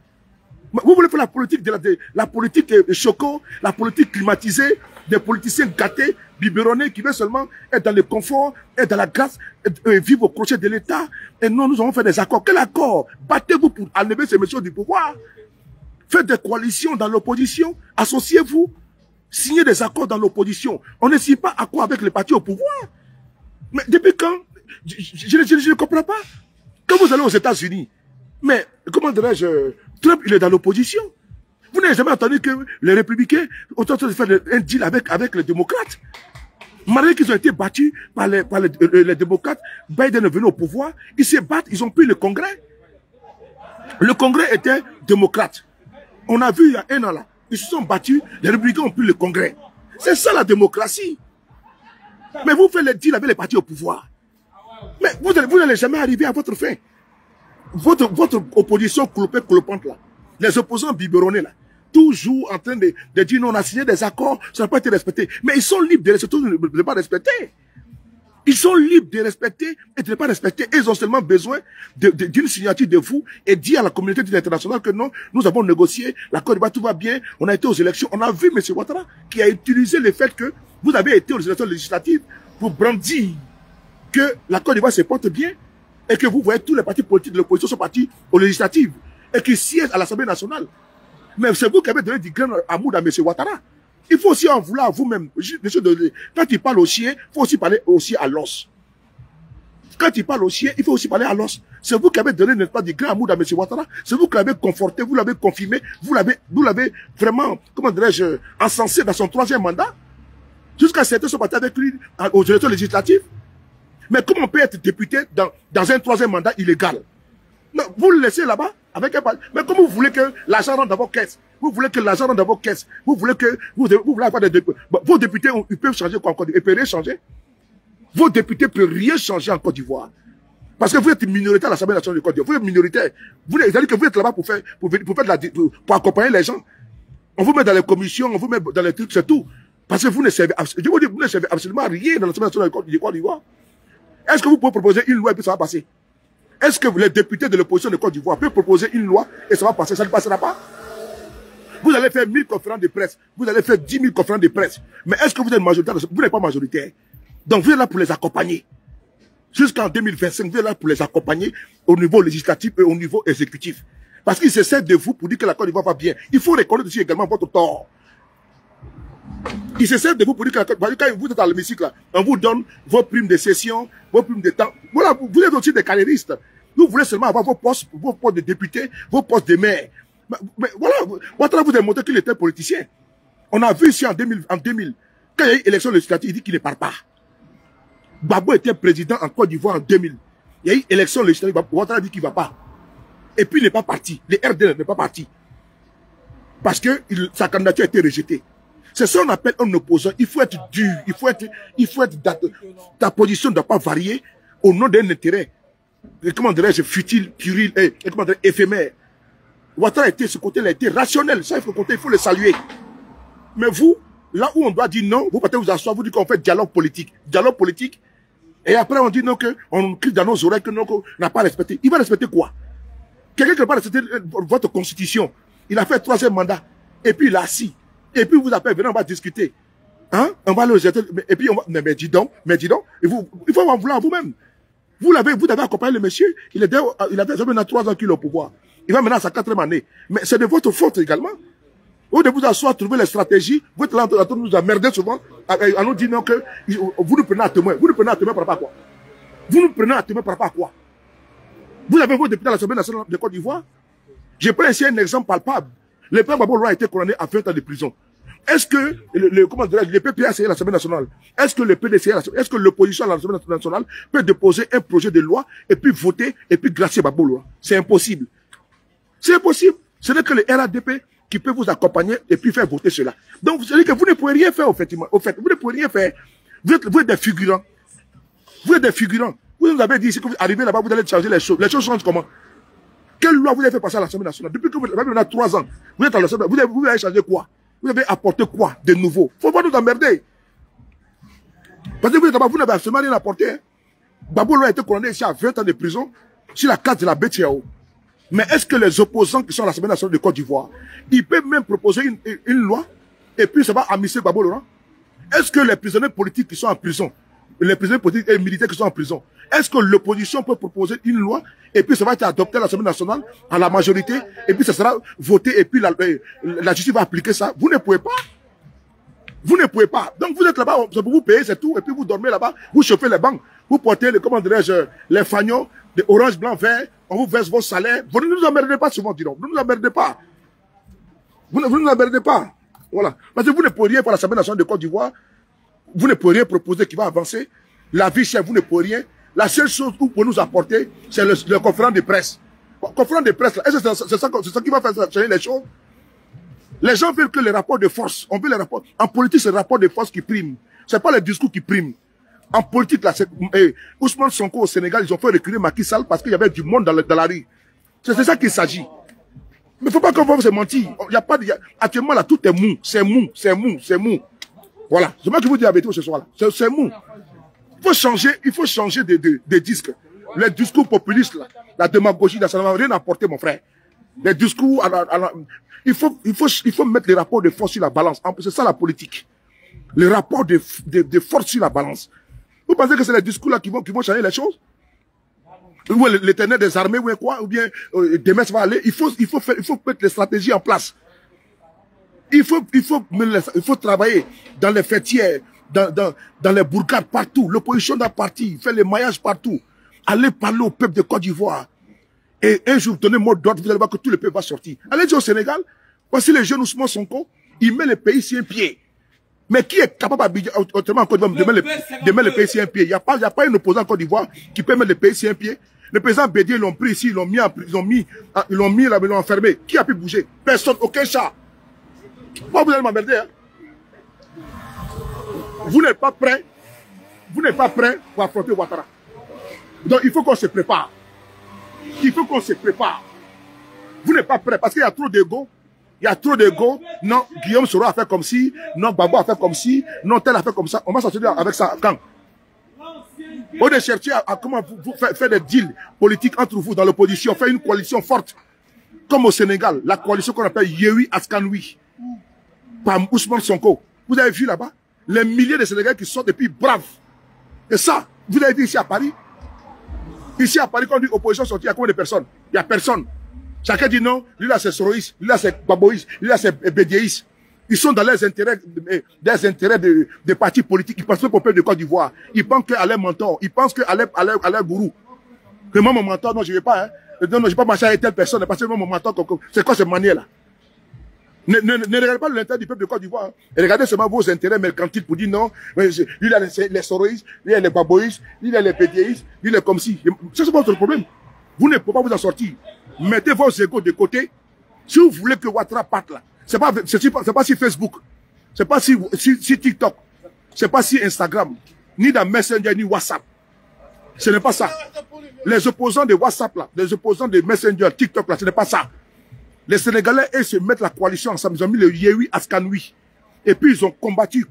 Vous voulez faire la politique la politique choco, la politique climatisée, des politiciens gâtés, biberonnés, qui veulent seulement être dans le confort, être dans la grâce, vivre au crochet de l'État. Et non, nous avons fait des accords. Quel accord? Battez-vous pour enlever ces messieurs du pouvoir. Faites des coalitions dans l'opposition. Associez-vous. Signez des accords dans l'opposition. On ne signe pas accord avec les partis au pouvoir. Mais depuis quand? Je ne comprends pas. Quand vous allez aux États-Unis, mais comment dirais-je, Trump, il est dans l'opposition. Vous n'avez jamais entendu que les républicains ont tenté de faire un deal avec les démocrates. Malgré qu'ils ont été battus par les démocrates, Biden est venu au pouvoir, ils se battent, ils ont pris le Congrès. Le Congrès était démocrate. On a vu il y a un an là, ils se sont battus, les républicains ont pris le Congrès. C'est ça la démocratie. Mais vous faites les deals avec les partis au pouvoir. Mais vous n'allez jamais arriver à votre fin. Votre opposition clopante là, les opposants biberonnés là, toujours en train de dire non, on a signé des accords, ça n'a pas été respecté. Mais ils sont libres de ne pas respecter. Ils sont libres de respecter et de ne pas respecter. Ils ont seulement besoin d'une signature de vous et dire à la communauté internationale que non, nous avons négocié, la Côte d'Ivoire, tout va bien, on a été aux élections. On a vu M. Ouattara qui a utilisé le fait que vous avez été aux élections législatives pour brandir que la Côte d'Ivoire se porte bien et que vous voyez tous les partis politiques de l'opposition sont partis aux législatives et qui siègent à l'Assemblée nationale. Mais c'est vous qui avez donné du grain amour à M. Ouattara. Il faut aussi en vouloir à vous-même. Quand il parle au chien, il faut aussi parler aussi à l'os. Quand il parle au chien, il faut aussi parler à l'os. C'est vous qui avez donné, n'est-ce pas, du grand amour à M. Ouattara. C'est vous qui l'avez conforté, vous l'avez confirmé, vous l'avez vraiment, comment dirais-je, encensé dans son 3e mandat. Jusqu'à certains sont partis avec lui aux élections législatives. Mais comment on peut être député dans un 3e mandat illégal? Non, vous le laissez là-bas avec un... Mais comment vous voulez que l'argent rentre dans vos caisses? Vous voulez que l'argent rentre dans vos caisses? Vous voulez que... Vous voulez avoir des députés? Vos députés, ils peuvent changer quoi encore? Ils peuvent rien changer? Vos députés ne peuvent rien changer en Côte d'Ivoire. Parce que vous êtes minoritaire à l'Assemblée nationale de Côte d'Ivoire. Vous êtes minoritaire. C'est-à-dire que vous êtes là-bas pour accompagner les gens. On vous met dans les commissions, on vous met dans les trucs, c'est tout. Parce que vous ne servez, vous ne servez absolument rien dans l'Assemblée nationale de Côte d'Ivoire. Est-ce que vous pouvez proposer une loi et puis ça va passer? Est-ce que les députés de l'opposition de Côte d'Ivoire peuvent proposer une loi et ça va passer? Ça ne passera pas. Vous allez faire 1000 conférences de presse, vous allez faire 10 000 conférences de presse. Mais est-ce que vous êtes majoritaire? Vous n'êtes pas majoritaire. Donc vous êtes là pour les accompagner. Jusqu'en 2025, vous êtes là pour les accompagner au niveau législatif et au niveau exécutif. Parce qu'ils se servent de vous pour dire que la Côte d'Ivoire va bien. Il faut reconnaître aussi également votre tort. Ils se servent de vous pour dire que la Côte d'Ivoire, quand vous êtes dans l'hémicycle, on vous donne vos primes de session, vos primes de temps. Voilà, vous êtes aussi des carriéristes. Vous voulez seulement avoir vos postes de députés, vos postes de maire. Mais voilà, Ouattara vous a montré qu'il était politicien. On a vu ici en 2000, quand il y a eu élection législative, il dit qu'il ne part pas. Gbagbo était président en Côte d'Ivoire en 2000. Il y a eu élection législative, Ouattara dit qu'il ne va pas. Et puis il n'est pas parti. Le RD n'est pas parti. Parce que sa candidature a été rejetée. C'est ça qu'on appelle un opposant. Il faut être dur. Il faut être ta position ne doit pas varier au nom d'un intérêt. Comment dirais-je, futile, puéril, comment dirais-je, éphémère. Ouattara a été, ce côté, il a été rationnel. Ça, il faut compter, il faut le saluer. Mais vous, là où on doit dire non, vous partez vous asseoir, vous dites qu'on fait dialogue politique. Dialogue politique. Et après, on dit non, qu'on crie dans nos oreilles que non, qu'on n'a pas respecté. Il va respecter quoi? Quelqu'un qui n'a pas respecté votre constitution. Il a fait 3e mandat. Et puis il a assis. Et puis vous appelez, venez, on va discuter. Hein? On va le jeter. Et puis on va. Mais dis donc. Et vous, il faut en vouloir vous-même. Vous avez accompagné le monsieur. Il avait maintenant 3 ans qu'il est au pouvoir. Il va maintenant à sa 4e année. Mais c'est de votre faute également. Vous devez vous asseoir, trouver les stratégies. Vous êtes là en train de nous emmerder souvent. À nous dire non que vous nous prenez à témoin. Vous nous prenez à témoin par rapport à quoi? Vous nous prenez à témoin par rapport à quoi? Vous avez vos députés à l'Assemblée nationale de Côte d'Ivoire. Je prends ici un exemple palpable. Le père Gbagbo a été condamné à 20 ans de prison. Est-ce que le PPA, à l'Assemblée nationale, est-ce que le PDC, est-ce que l'opposition à l'Assemblée nationale peut déposer un projet de loi et puis voter et puis gracier Gbagbo? C'est impossible. C'est impossible. Ce n'est que le RADP qui peut vous accompagner et puis faire voter cela. Donc, vous savez que vous ne pouvez rien faire, au fait, vous ne pouvez rien faire. Vous êtes des figurants. Vous êtes des figurants. Vous nous avez dit, si vous arrivez là-bas, vous allez changer les choses. Les choses changent comment? Quelle loi vous avez fait passer à l'Assemblée nationale? Depuis que vous avez maintenant 3 ans, vous êtes à l'Assemblée, vous avez changé quoi? Vous avez apporté quoi de nouveau? Faut pas nous emmerder. Parce que vous n'avez absolument rien apporté. Hein? Gbagbo a été condamné ici à 20 ans de prison sur la carte de la BTAO. Mais est-ce que les opposants qui sont à l'Assemblée nationale de Côte d'Ivoire, ils peuvent même proposer une loi et puis ça va amisser Gbagbo Laurent? Est-ce que les prisonniers politiques qui sont en prison, les prisonniers politiques et militaires qui sont en prison, est-ce que l'opposition peut proposer une loi et puis ça va être adopté à l'Assemblée nationale à la majorité et puis ça sera voté et puis la justice va appliquer ça? Vous ne pouvez pas. Vous ne pouvez pas. Donc vous êtes là-bas, vous payez, c'est tout, et puis vous dormez là-bas, vous chauffez les bancs, vous portez les fanions, des orange, blanc, vert, on vous verse vos salaires. Vous ne nous emmerdez pas souvent, dis donc. Vous ne nous emmerdez pas. Vous ne nous emmerdez pas. Voilà. Parce que vous ne pouvez rien pour l'Assemblée nationale de Côte d'Ivoire. Vous ne pouvez rien proposer qui va avancer. La vie chère, vous ne pouvez rien. La seule chose que vous pouvez nous apporter, c'est le conférence de presse. Conférence de presse, est-ce que c'est ça qui va faire changer les choses? Les gens veulent que les rapports de force, on veut les rapports. En politique, c'est le rapport de force qui prime. C'est pas le discours qui prime. En politique, là, Ousmane Sonko au Sénégal, ils ont fait reculer Macky Sall parce qu'il y avait du monde dans la rue. C'est ça qu'il s'agit. Mais il ne faut pas qu'on va se mentir. Actuellement, là, tout est mou. C'est mou. Voilà. C'est moi qui vous dis la vérité ce soir-là. C'est mou. Il faut changer de disque. Les discours populistes, là, la démagogie, là, ça ne va rien apporter, mon frère. Les discours, il faut mettre les rapports de force sur la balance. C'est ça la politique. Les rapports de force sur la balance. Vous pensez que c'est les discours là qui vont changer les choses? Ou l'éternel des armées, ou quoi? Ou bien demain ça va aller? Il faut mettre les stratégies en place. Il faut travailler dans les fêtières, dans les bourgades, partout. L'opposition d'un parti, faire les maillages partout. Allez parler au peuple de Côte d'Ivoire. Et un jour, donnez mot d'ordre, vous allez voir que tout le peuple va sortir. Allez dire au Sénégal, voici les jeunes Ousmane Sonko, il met le pays sur un pied. Mais qui est capable autrement en Côte d'Ivoire de mettre le pays sur un pied? Il n'y a pas un opposant en Côte d'Ivoire qui peut mettre le pays sur un pied. Le président Bédier, ils l'ont pris ici, ils l'ont mis là, ils l'ont enfermé. Qui a pu bouger? Personne, aucun chat. Pourquoi vous allez m'emmerder, hein? Vous n'êtes pas prêts. Vous n'êtes pas prêts pour affronter Ouattara. Donc il faut qu'on se prépare. Il faut qu'on se prépare. Vous n'êtes pas prêts parce qu'il y a trop d'ego. Il y a trop d'ego. Non, Guillaume Soro a fait comme ci. Non, Babo a fait comme ci. Non, tel a fait comme ça. On va sortir avec ça quand? Au lieu de chercher à comment vous faire des deals politiques entre vous dans l'opposition, faire une coalition forte. Comme au Sénégal, la coalition qu'on appelle Yewi Askanoui. Par Ousmane Sonko. Vous avez vu là-bas les milliers de Sénégalais qui sortent depuis braves. Et ça, vous avez vu ici à Paris. Ici à Paris, quand on dit opposition sortie, il y a combien de personnes? Il n'y a personne. Chacun dit non, lui là c'est Soroïs, lui là c'est Baboïs, lui là c'est Bédiéis. Ils sont dans les intérêts, des partis politiques. Ils pensent pas au peuple de Côte d'Ivoire. Ils pensent qu'à leur mentor. Ils pensent qu'à leur gourou. Que moi, mon mentor, non, je ne vais pas. Hein. Non, je ne vais pas marcher avec telle personne. Parce que moi, mon mentor, c'est quoi cette manière-là? Ne regardez pas l'intérêt du peuple de Côte d'Ivoire. Hein. Regardez seulement vos intérêts mercantiles pour dire non. Lui, il a les Soroïs, lui, il a les Baboïs, lui, il a les Bédiéis, lui, il est comme si. Ça, c'est pas votre problème. Vous ne pouvez pas vous en sortir. Mettez vos égos de côté. Si vous voulez que Ouattara parte là, c'est pas sur Facebook, c'est pas sur TikTok, c'est pas sur Instagram, ni dans Messenger, ni WhatsApp. Ce n'est pas ça. Les opposants de WhatsApp là, les opposants de Messenger, TikTok là, ce n'est pas ça. Les Sénégalais, eux, se mettent la coalition ensemble. Ils ont mis le Yewi Askanoui. Et puis ils ont combattu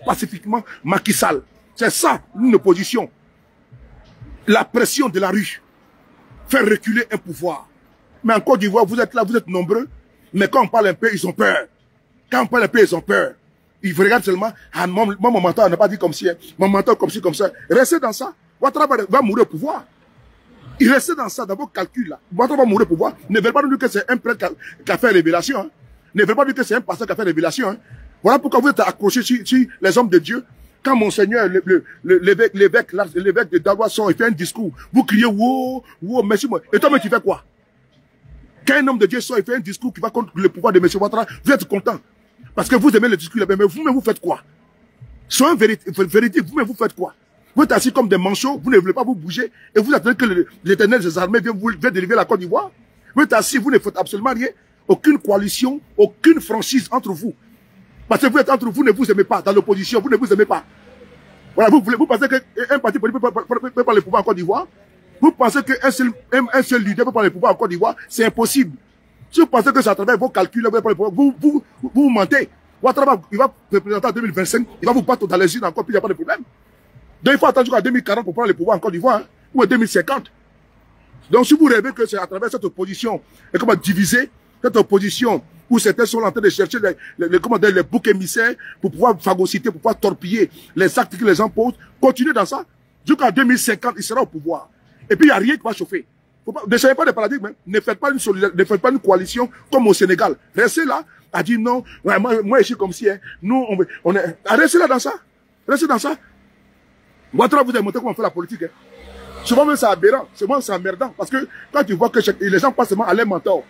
pacifiquement Macky Sall. C'est ça, une opposition. La pression de la rue. Faire reculer un pouvoir. Mais en Côte d'Ivoire, vous êtes là, vous êtes nombreux. Mais quand on parle un peu, ils ont peur. Quand on parle un peu, ils ont peur. Ils vous regardent seulement. Ah, moi, mon mentor n'a pas dit comme si. Hein. Mon mentor comme ci, comme ça. Restez dans ça. Ouattara va mourir au pouvoir. Il reste dans ça, dans vos calculs là. Ouattara va mourir au pouvoir. Ne veulent pas nous dire que c'est un prêtre qui a fait révélation. Hein. Ne veulent pas dire que c'est un pasteur qui a fait révélation. Hein. Voilà pourquoi vous êtes accrochés sur les hommes de Dieu. Quand Monseigneur, l'évêque de Dawa sort, il fait un discours. Vous criez, wow, wow, merci moi. Et toi, mais tu fais quoi? Quand un homme de Dieu sort, il fait un discours qui va contre le pouvoir de M. Ouattara, vous êtes content. Parce que vous aimez le discours, mais vous-même, vous faites quoi? Soyez véridique, vous-même, vous faites quoi? Vous êtes assis comme des manchots, vous ne voulez pas vous bouger, et vous attendez que l'Éternel des armées vienne délivrer la Côte d'Ivoire. Vous êtes assis, vous ne faites absolument rien. Aucune coalition, aucune franchise entre vous. Parce que vous êtes entre vous, ne vous aimez pas. Dans l'opposition, vous ne vous aimez pas. Voilà, vous pensez qu'un parti politique peut prendre le pouvoir en Côte d'Ivoire? Vous pensez qu'un seul leader peut prendre le pouvoir en Côte d'Ivoire? C'est impossible. Si vous pensez que c'est à travers vos calculs, vous mentez. Ouattara, il va se présenter en 2025, il va vous battre dans les unes encore, puis il n'y a pas de problème. Donc il faut attendre jusqu'à 2040 pour prendre le pouvoir en Côte d'Ivoire, hein, ou en 2050. Donc si vous rêvez que c'est à travers cette opposition, et comment diviser, cette opposition, où certains sont en train de chercher les boucs émissaires pour pouvoir phagocyter, pour pouvoir torpiller les actes que les gens posent, continuez dans ça. Jusqu'en 2050, il sera au pouvoir. Et puis il n'y a rien qui va chauffer. Ne changez pas de paradigme, hein. Ne faites pas une coalition comme au Sénégal. Restez là, à dire non, ouais, moi je suis comme si, hein, nous, on est. Restez là dans ça. Restez dans ça. Ouattara vous avez montré comment on fait la politique. Hein. Souvent même c'est aberrant, souvent c'est emmerdant. Parce que quand tu vois que les gens passent seulement à leur mentor,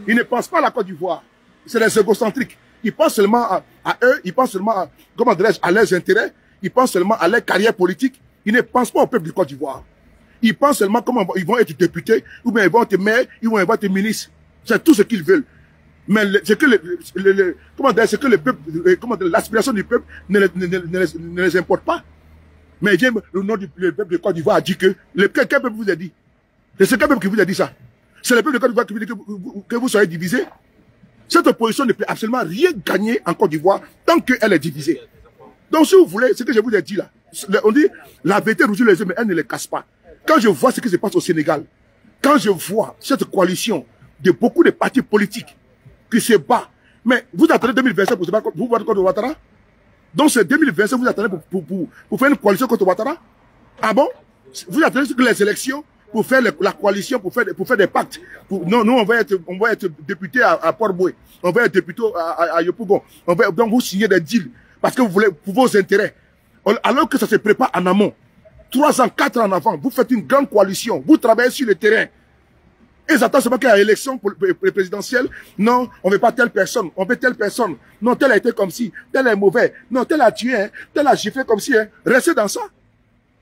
ils ne pensent pas à la Côte d'Ivoire. C'est les égocentriques. Ils pensent seulement à eux, ils pensent seulement à, comment dirais-je, à leurs intérêts, ils pensent seulement à leur carrière politique. Ils ne pensent pas au peuple du Côte d'Ivoire. Ils pensent seulement comment ils vont être députés, ou bien ils vont être maires, ils vont être ministres. C'est tout ce qu'ils veulent. Mais c'est que le peuple, l'aspiration du peuple ne les importe pas. Mais le nom du peuple de Côte d'Ivoire a dit que, quel peuple vous a dit? C'est ce peuple qui vous a dit ça. C'est le peuple de Côte d'Ivoire qui vous dit que vous soyez divisés. Cette opposition ne peut absolument rien gagner en Côte d'Ivoire tant qu'elle est divisée. Donc si vous voulez, ce que je vous ai dit là, on dit la vérité rougit les yeux, mais elle ne les casse pas. Quand je vois ce qui se passe au Sénégal, quand je vois cette coalition de beaucoup de partis politiques qui se battent, mais vous attendez 2025 pour se battre contre Ouattara? Donc c'est 2025 vous attendez pour faire une coalition contre Ouattara? Ah bon? Vous attendez que les élections pour faire la coalition, pour faire des pactes. Non, nous on va être député à Port-Boué, on va être député à Yopougon. Donc vous signez des deals parce que vous voulez pour vos intérêts. Alors que ça se prépare en amont. 3 ans, 4 ans en avant, vous faites une grande coalition, vous travaillez sur le terrain. Et ils attendent seulement qu'il y a élection pour le présidentiel. Non, on ne veut pas telle personne, on veut telle personne. Non, tel a été comme si, tel est mauvais. Non, tel a tué, hein, tel a giflé comme si. Hein. Restez dans ça.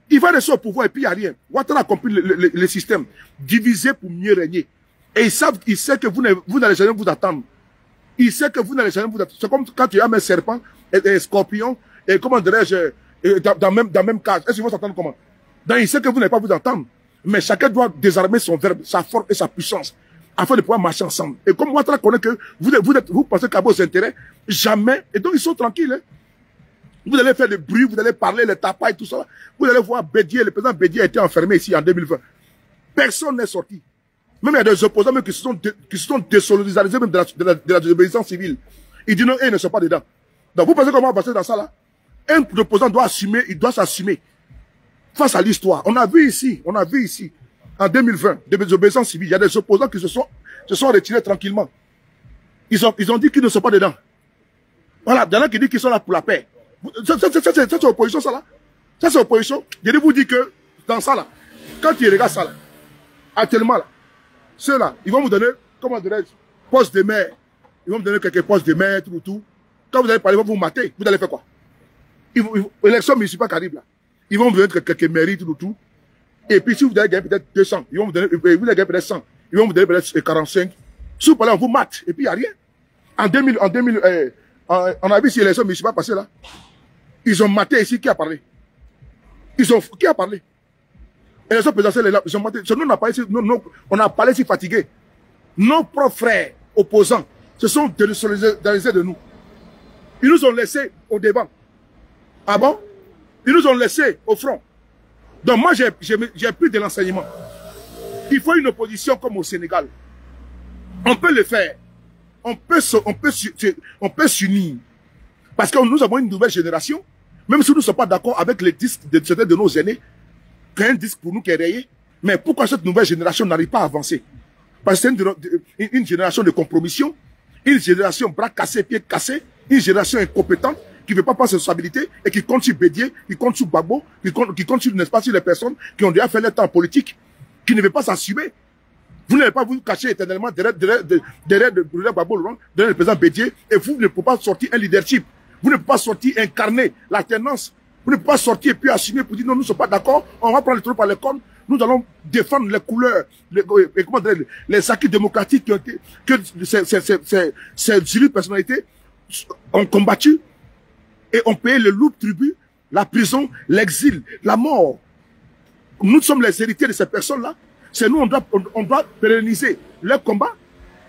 Il va rester au pouvoir et puis il n'y a rien. Ouattara a compris le système. Diviser pour mieux régner. Et il sait que vous n'allez jamais vous attendre. Il sait que vous n'allez jamais vous attendre. C'est comme quand tu as un serpent et un scorpion, et comment dirais-je, dans même cage. Est-ce qu'ils vont s'attendre comment? Donc il sait que vous n'allez pas vous entendre. Mais chacun doit désarmer son verbe, sa force et sa puissance. afin de pouvoir marcher ensemble. Et comme Ouattara connaît que vous pensez qu'à vos intérêts, jamais. Et donc ils sont tranquilles. Hein. Vous allez faire le bruit, vous allez parler, les tapas et tout ça. Vous allez voir Bédié, le président Bédié a été enfermé ici en 2020. Personne n'est sorti. Même il y a des opposants même qui se sont désolidarisés même de la désobéissance civile. Ils disent non, ils ne sont pas dedans. Donc vous pensez comment on va passer dans ça là? Un opposant doit assumer, il doit s'assumer. Face à l'histoire. On a vu ici, en 2020, des désobéissances civiles, il y a des opposants qui se sont retirés tranquillement. Ils ont dit qu'ils ne sont pas dedans. Voilà, il y en a qui disent qu'ils sont là pour la paix. Ça c'est opposition, ça là. Ça c'est opposition. Je vais vous dire que dans ça là, quand ils regardent ça là, actuellement là, ceux-là, ils vont vous donner, comment dirais-je, poste de maire. Ils vont vous donner quelques postes de maire, tout. Quand vous allez parler, ils vont vous mater. Vous allez faire quoi? L'élection municipale qui arrive là, ils vont vous donner quelques mairies, tout. Et puis si vous allez gagner peut-être 200, ils vont vous donner, vous allez gagner peut-être 100, ils vont vous donner peut-être 45. Si vous parlez, on vous mate. Et puis il n'y a rien. On a vu si l'élection municipale passée là, ils ont maté ici, qui a parlé? Qui a parlé? Et les autres présidentielles, là, ils ont maté. On a parlé si fatigué. Nos propres frères opposants se sont désolidarisés de nous. Ils nous ont laissés au devant. Ah bon? Ils nous ont laissés au front. Donc moi, j'ai pris de l'enseignement. Il faut une opposition comme au Sénégal. On peut le faire. On peut s'unir. Parce que nous avons une nouvelle génération. Même si nous ne sommes pas d'accord avec les disques de certains de nos aînés, qu'il y a un disque pour nous qui est rayé. Mais pourquoi cette nouvelle génération n'arrive pas à avancer? Parce que c'est une génération de compromission, une génération bras cassés, pieds cassés, une génération incompétente qui ne veut pas prendre ses responsabilités et qui compte sur Bédié, qui compte sur Gbagbo, qui compte sur, n'est-ce pas, sur les personnes qui ont déjà fait leur temps politique, qui ne veulent pas s'assumer. Vous n'allez pas vous cacher éternellement derrière Gbagbo, derrière le président Bédié, et vous ne pouvez pas sortir un leadership. Vous ne pouvez pas sortir incarner l'alternance. Vous ne pouvez pas sortir et puis assumer pour dire non, nous ne sommes pas d'accord, on va prendre le trou par les cornes, nous allons défendre les couleurs, les acquis démocratiques que ces élus personnalités ont combattu et ont payé le lourd tribut, la prison, l'exil, la mort. Nous sommes les héritiers de ces personnes-là. C'est nous, on doit pérenniser leur combat.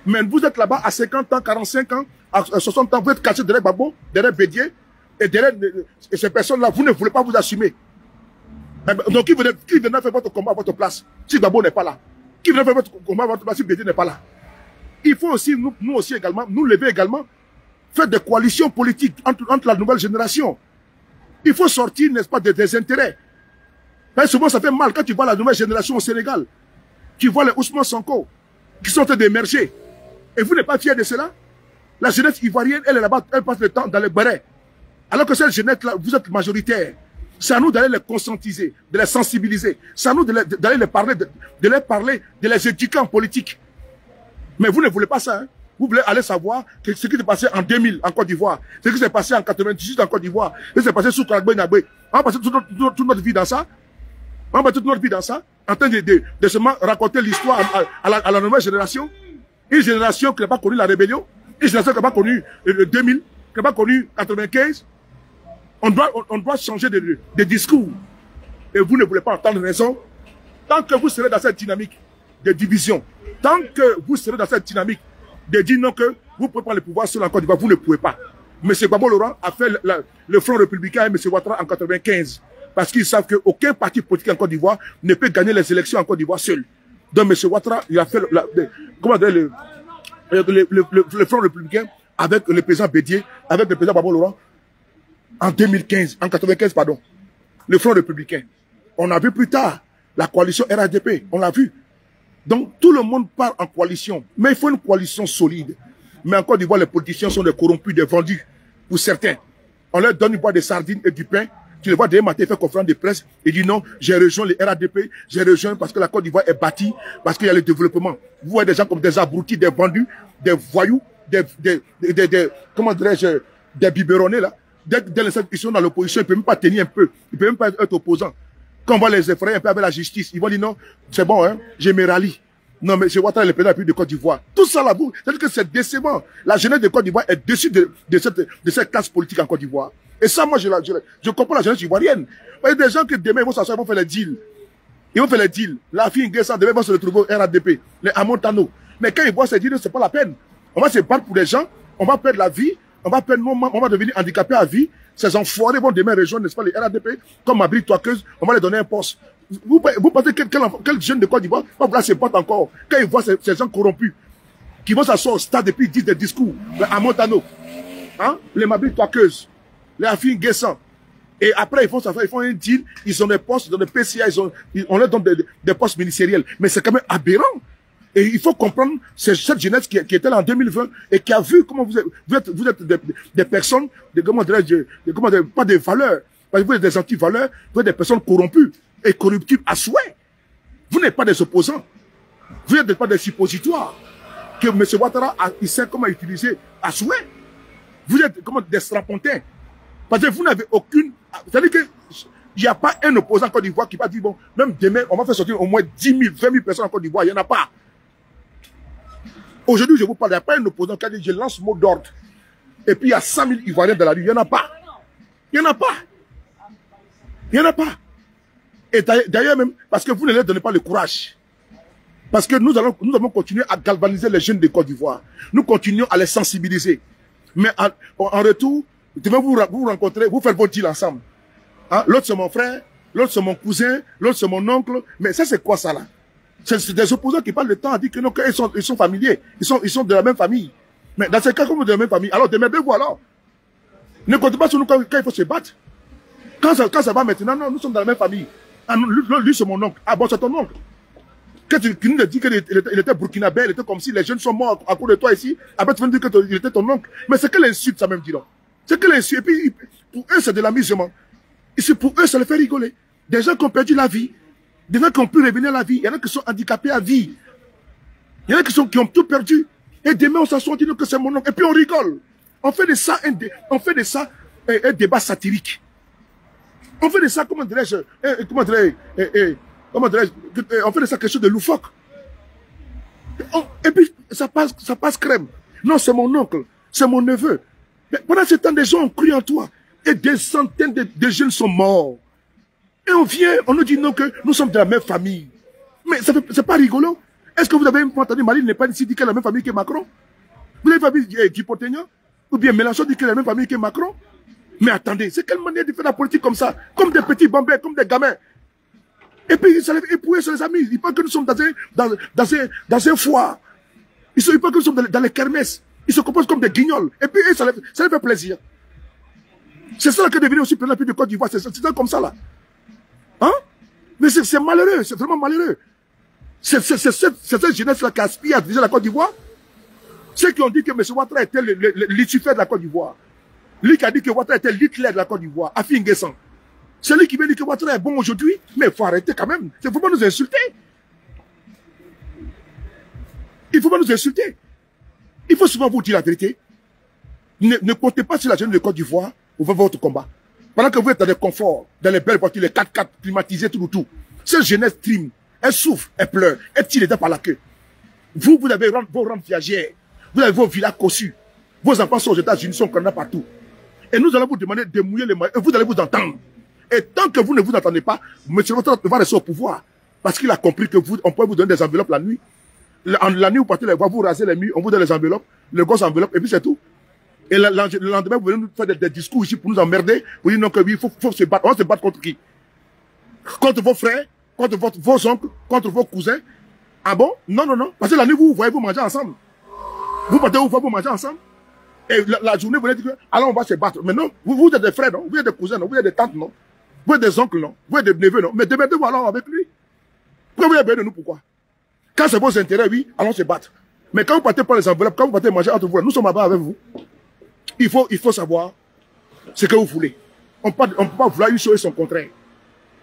Mais vous êtes là-bas à 50 ans, 45 ans, à 60 ans, vous êtes cachés derrière Gbagbo, derrière Bédié, et derrière ces personnes-là, vous ne voulez pas vous assumer. Donc, qui viendra faire votre combat à votre place si Gbagbo n'est pas là? Qui viendra faire votre combat à votre place si Bédié n'est pas là? Il faut aussi, nous aussi également, nous lever également, faire des coalitions politiques entre la nouvelle génération. Il faut sortir, n'est-ce pas, des intérêts. Mais souvent, ça fait mal quand tu vois la nouvelle génération au Sénégal. Tu vois les Ousmane Sonko qui sont en train d'émerger. Et vous n'êtes pas fiers de cela? La jeunesse ivoirienne, elle est là-bas, elle passe le temps dans les barrets. Alors que cette jeunesse-là, vous êtes majoritaire. C'est à nous d'aller les conscientiser, de les sensibiliser. C'est à nous d'aller les parler, de les éduquer en politique. Mais vous ne voulez pas ça. Hein? Vous voulez aller savoir ce qui s'est passé en 2000 en Côte d'Ivoire, ce qui s'est passé en 98 en Côte d'Ivoire, ce qui s'est passé sous Karagbe Nyabé. On va passer toute notre vie dans ça. On va passer toute notre vie dans ça, en train de seulement raconter l'histoire à la nouvelle génération. Une génération qui n'a pas connu la rébellion, une génération qui n'a pas connu 2000, qui n'a pas connu 95. On doit changer de discours. Et vous ne voulez pas entendre raison. Tant que vous serez dans cette dynamique de division, tant que vous serez dans cette dynamique de dire non que vous pouvez prendre le pouvoir sur la Côte d'Ivoire, vous ne pouvez pas. M. Gbagbo Laurent a fait le Front républicain et M. Ouattara en 95. Parce qu'ils savent qu'aucun parti politique en Côte d'Ivoire ne peut gagner les élections en Côte d'Ivoire seul. Donc M. Ouattara, il a fait le Front républicain avec le président Bédié, avec le président Gbagbo Laurent en 2015, en 95, pardon. Le Front républicain. On a vu plus tard la coalition RADP, on l'a vu. Donc tout le monde part en coalition, mais il faut une coalition solide. Mais en Côte d'Ivoire, les politiciens sont des corrompus, des vendus, pour certains. On leur donne une boîte de sardines et du pain. Tu le vois demain matin faire conférence de presse et dit non, j'ai rejoint les RADP, j'ai rejoint parce que la Côte d'Ivoire est bâtie, parce qu'il y a le développement. Vous voyez des gens comme des abrutis, des vendus, des voyous, comment dirais-je, des biberonnés là. Dès qu'ils sont dans l'opposition, ils ne peuvent même pas tenir un peu, ils ne peuvent même pas être opposants. Quand on va les effrayer un peu avec la justice, ils vont dire non, c'est bon, hein, je me rallie. Non, mais je vois le président de Côte d'Ivoire. Tout ça là, c'est-à-dire que c'est décevant. La jeunesse de Côte d'Ivoire est déçue de cette classe politique en Côte d'Ivoire. Et ça, moi, je comprends la jeunesse ivoirienne. Il y a des gens qui demain, ils vont s'asseoir, ils vont faire les deals. Ils vont faire les deals. La fille Nguessa, demain, va se retrouver au RADP, les Amontano. Mais quand ils voient se dire, c'est pas la peine. On va se battre pour les gens, on va perdre la vie, on va perdre nos membres, on va devenir handicapés à vie. Ces enfoirés vont demain rejoindre, n'est-ce pas, les RADP, comme Mabri Toakeuse, on va les donner un poste. Vous pensez quel jeune de Côte d'Ivoire va vouloir se battre encore quand ils voient ces gens corrompus qui vont s'asseoir au stade et puis dire des discours à Montano, hein, les Mabri Toakeuse, les Afin Guessan. Et après, ils font un deal, ils ont des postes, ils ont des PCA, on leur donne des postes ministériels. Mais c'est quand même aberrant. Et il faut comprendre cette jeunesse qui était là en 2020 et qui a vu comment vous êtes des personnes, pas des valeurs, parce que vous êtes des anti-valeurs, vous êtes des personnes corrompues et corruptibles à souhait. Vous n'êtes pas des opposants. Vous n'êtes pas des suppositoires que M. Ouattara il sait comment utiliser à souhait. Vous êtes comme des strapontins. Parce que vous n'avez aucune... C'est-à-dire qu'il n'y a pas un opposant en Côte d'Ivoire qui va dire, bon, même demain, on va faire sortir au moins 10 000, 20 000 personnes en Côte d'Ivoire. Il n'y en a pas. Aujourd'hui, je vous parle, il n'y a pas un opposant qui a dit, je lance mot d'ordre. Et puis, il y a 100 000 Ivoiriens dans la rue. Il n'y en a pas. Il n'y en a pas. Il n'y en a pas. Et d'ailleurs même, parce que vous ne leur donnez pas le courage. Parce que nous allons continuer à galvaniser les jeunes de Côte d'Ivoire. Nous continuons à les sensibiliser. Mais en retour, demain vous rencontrez, vous faites vos deals ensemble. Hein? L'autre c'est mon frère, l'autre c'est mon cousin, l'autre c'est mon oncle. Mais ça c'est quoi ça là? C'est des opposants qui parlent le temps à dire que non, qu'ils sont familiers, ils sont de la même famille. Mais dans ces cas, comme de la même famille, alors démerdez-vous alors. Ne comptez pas sur nous quand il faut se battre. Quand ça va maintenant, non, nous sommes dans la même famille. Ah, lui c'est mon oncle. Ah bon, c'est ton oncle. Quand tu nous as dit qu'il était burkinabé, il était comme si les jeunes sont morts à cause de toi ici, après tu viens de dire qu'il était ton oncle. Mais c'est quelle insulte ça même, dis donc. C'est quelle insulte. Et puis, pour eux, c'est de l'amusement. Et pour eux, ça les fait rigoler. Des gens qui ont perdu la vie, des gens qui ont pu revenir à la vie, il y en a qui sont handicapés à vie. Il y en a qui ont tout perdu. Et demain, on s'assoit, on dit que c'est mon oncle. Et puis on rigole. On fait de ça un débat satirique. On fait de ça, comment dirais-je, on fait de ça quelque chose de loufoque. Et puis, ça passe crème. Non, c'est mon oncle, c'est mon neveu. Mais pendant ce temps, des gens ont cru en toi. Et des centaines de jeunes sont morts. Et on nous dit non, que nous sommes de la même famille. Mais c'est pas rigolo. Est-ce que vous avez entendu Marine n'est pas ici dit qu'elle est la même famille que Macron? Vous avez pas vu Dupont-Aignan? Ou bien Mélenchon dit qu'elle est la même famille que Macron? Mais attendez, c'est quelle manière de faire la politique comme ça? Comme des petits bambins, comme des gamins. Et puis, ils pourraient sur les amis. Ils pensent que nous sommes dans un foire. Ils pensent que nous sommes dans les kermesses. Ils se composent comme des guignols. Et puis, ça les fait plaisir. C'est ça qui est devenu aussi président de Côte d'Ivoire. C'est ça comme ça, là. Hein? Mais c'est malheureux. C'est vraiment malheureux. C'est cette jeunesse-là qui aspire à diriger la Côte d'Ivoire. Ceux qui ont dit que M. Ouattara était le Lucifer de la Côte d'Ivoire. Lui qui a dit que Ouattara était l'Hitler de la Côte d'Ivoire. Afin Guessan. C'est lui qui vient dire que Ouattara est bon aujourd'hui. Mais il faut arrêter quand même. Il ne faut pas nous insulter. Il ne faut pas nous insulter. Il faut souvent vous dire la vérité. Ne comptez pas sur la jeunesse de Côte d'Ivoire pour faire votre combat. Pendant que vous êtes dans le confort, dans les belles voitures, les 4x4 climatisés, tout. Cette jeunesse trime. Elle souffre, elle pleure, elle tire les dents par la queue. Vous avez vos rentes viagères. Vous avez vos villas cossues. Vos enfants sont aux États-Unis, sont condamnés partout. Et nous allons vous demander de mouiller les mains. Et vous allez vous entendre. Et tant que vous ne vous entendez pas, M. Ouattara va rester au pouvoir. Parce qu'il a compris que on peut vous donner des enveloppes la nuit. La nuit, vous partez les voies, vous rasez les murs, on vous donne les enveloppes, le gosse enveloppe, et puis c'est tout. Et le lendemain, vous venez nous faire des discours ici pour nous emmerder, pour dire non, que oui, il faut se battre. On va se battre contre qui? Contre vos frères, contre vos oncles, contre vos cousins. Ah bon? Non. Parce que la nuit, vous voyez, vous mangez ensemble. Vous partez, vous mangez ensemble. Et la journée, vous allez dire, alors on va se battre. Mais non, vous êtes des frères, non? Vous êtes des cousins, non? Vous êtes des tantes, non? Vous êtes des oncles, non? Vous êtes des neveux, non? Mais démerdez-vous alors avec lui. Pourquoi vous avez besoin de nous? Pourquoi? Quand c'est vos intérêts, oui, allons se battre. Mais quand vous partez par les enveloppes, quand vous partez manger entre vous, nous sommes là-bas avec vous. Il faut savoir ce que vous voulez. On ne peut pas vouloir une chose et son contraire.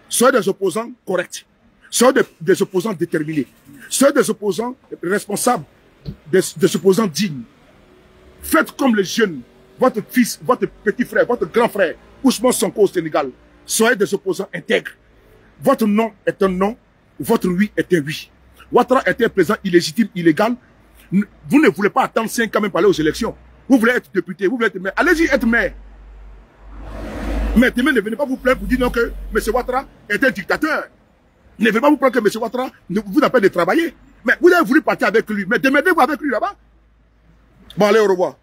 Soyez des opposants corrects. Soyez des opposants déterminés. Soyez des opposants responsables, des opposants dignes. Faites comme les jeunes, votre fils, votre petit frère, votre grand frère, Ousmane Sonko au Sénégal. Soyez des opposants intègres. Votre non est un non, votre oui est un oui. Ouattara était un président illégitime, illégal. Vous ne voulez pas attendre 5 ans même pour aller aux élections. Vous voulez être député, vous voulez être maire. Allez-y être maire. Mais demain, ne venez pas vous plaindre pour dire non que M. Ouattara est un dictateur. Ne venez pas vous plaindre que M. Ouattara vous empêche de travailler. Mais vous avez voulu partir avec lui. Mais démerdez-vous avec lui là-bas. Bon, allez, au revoir.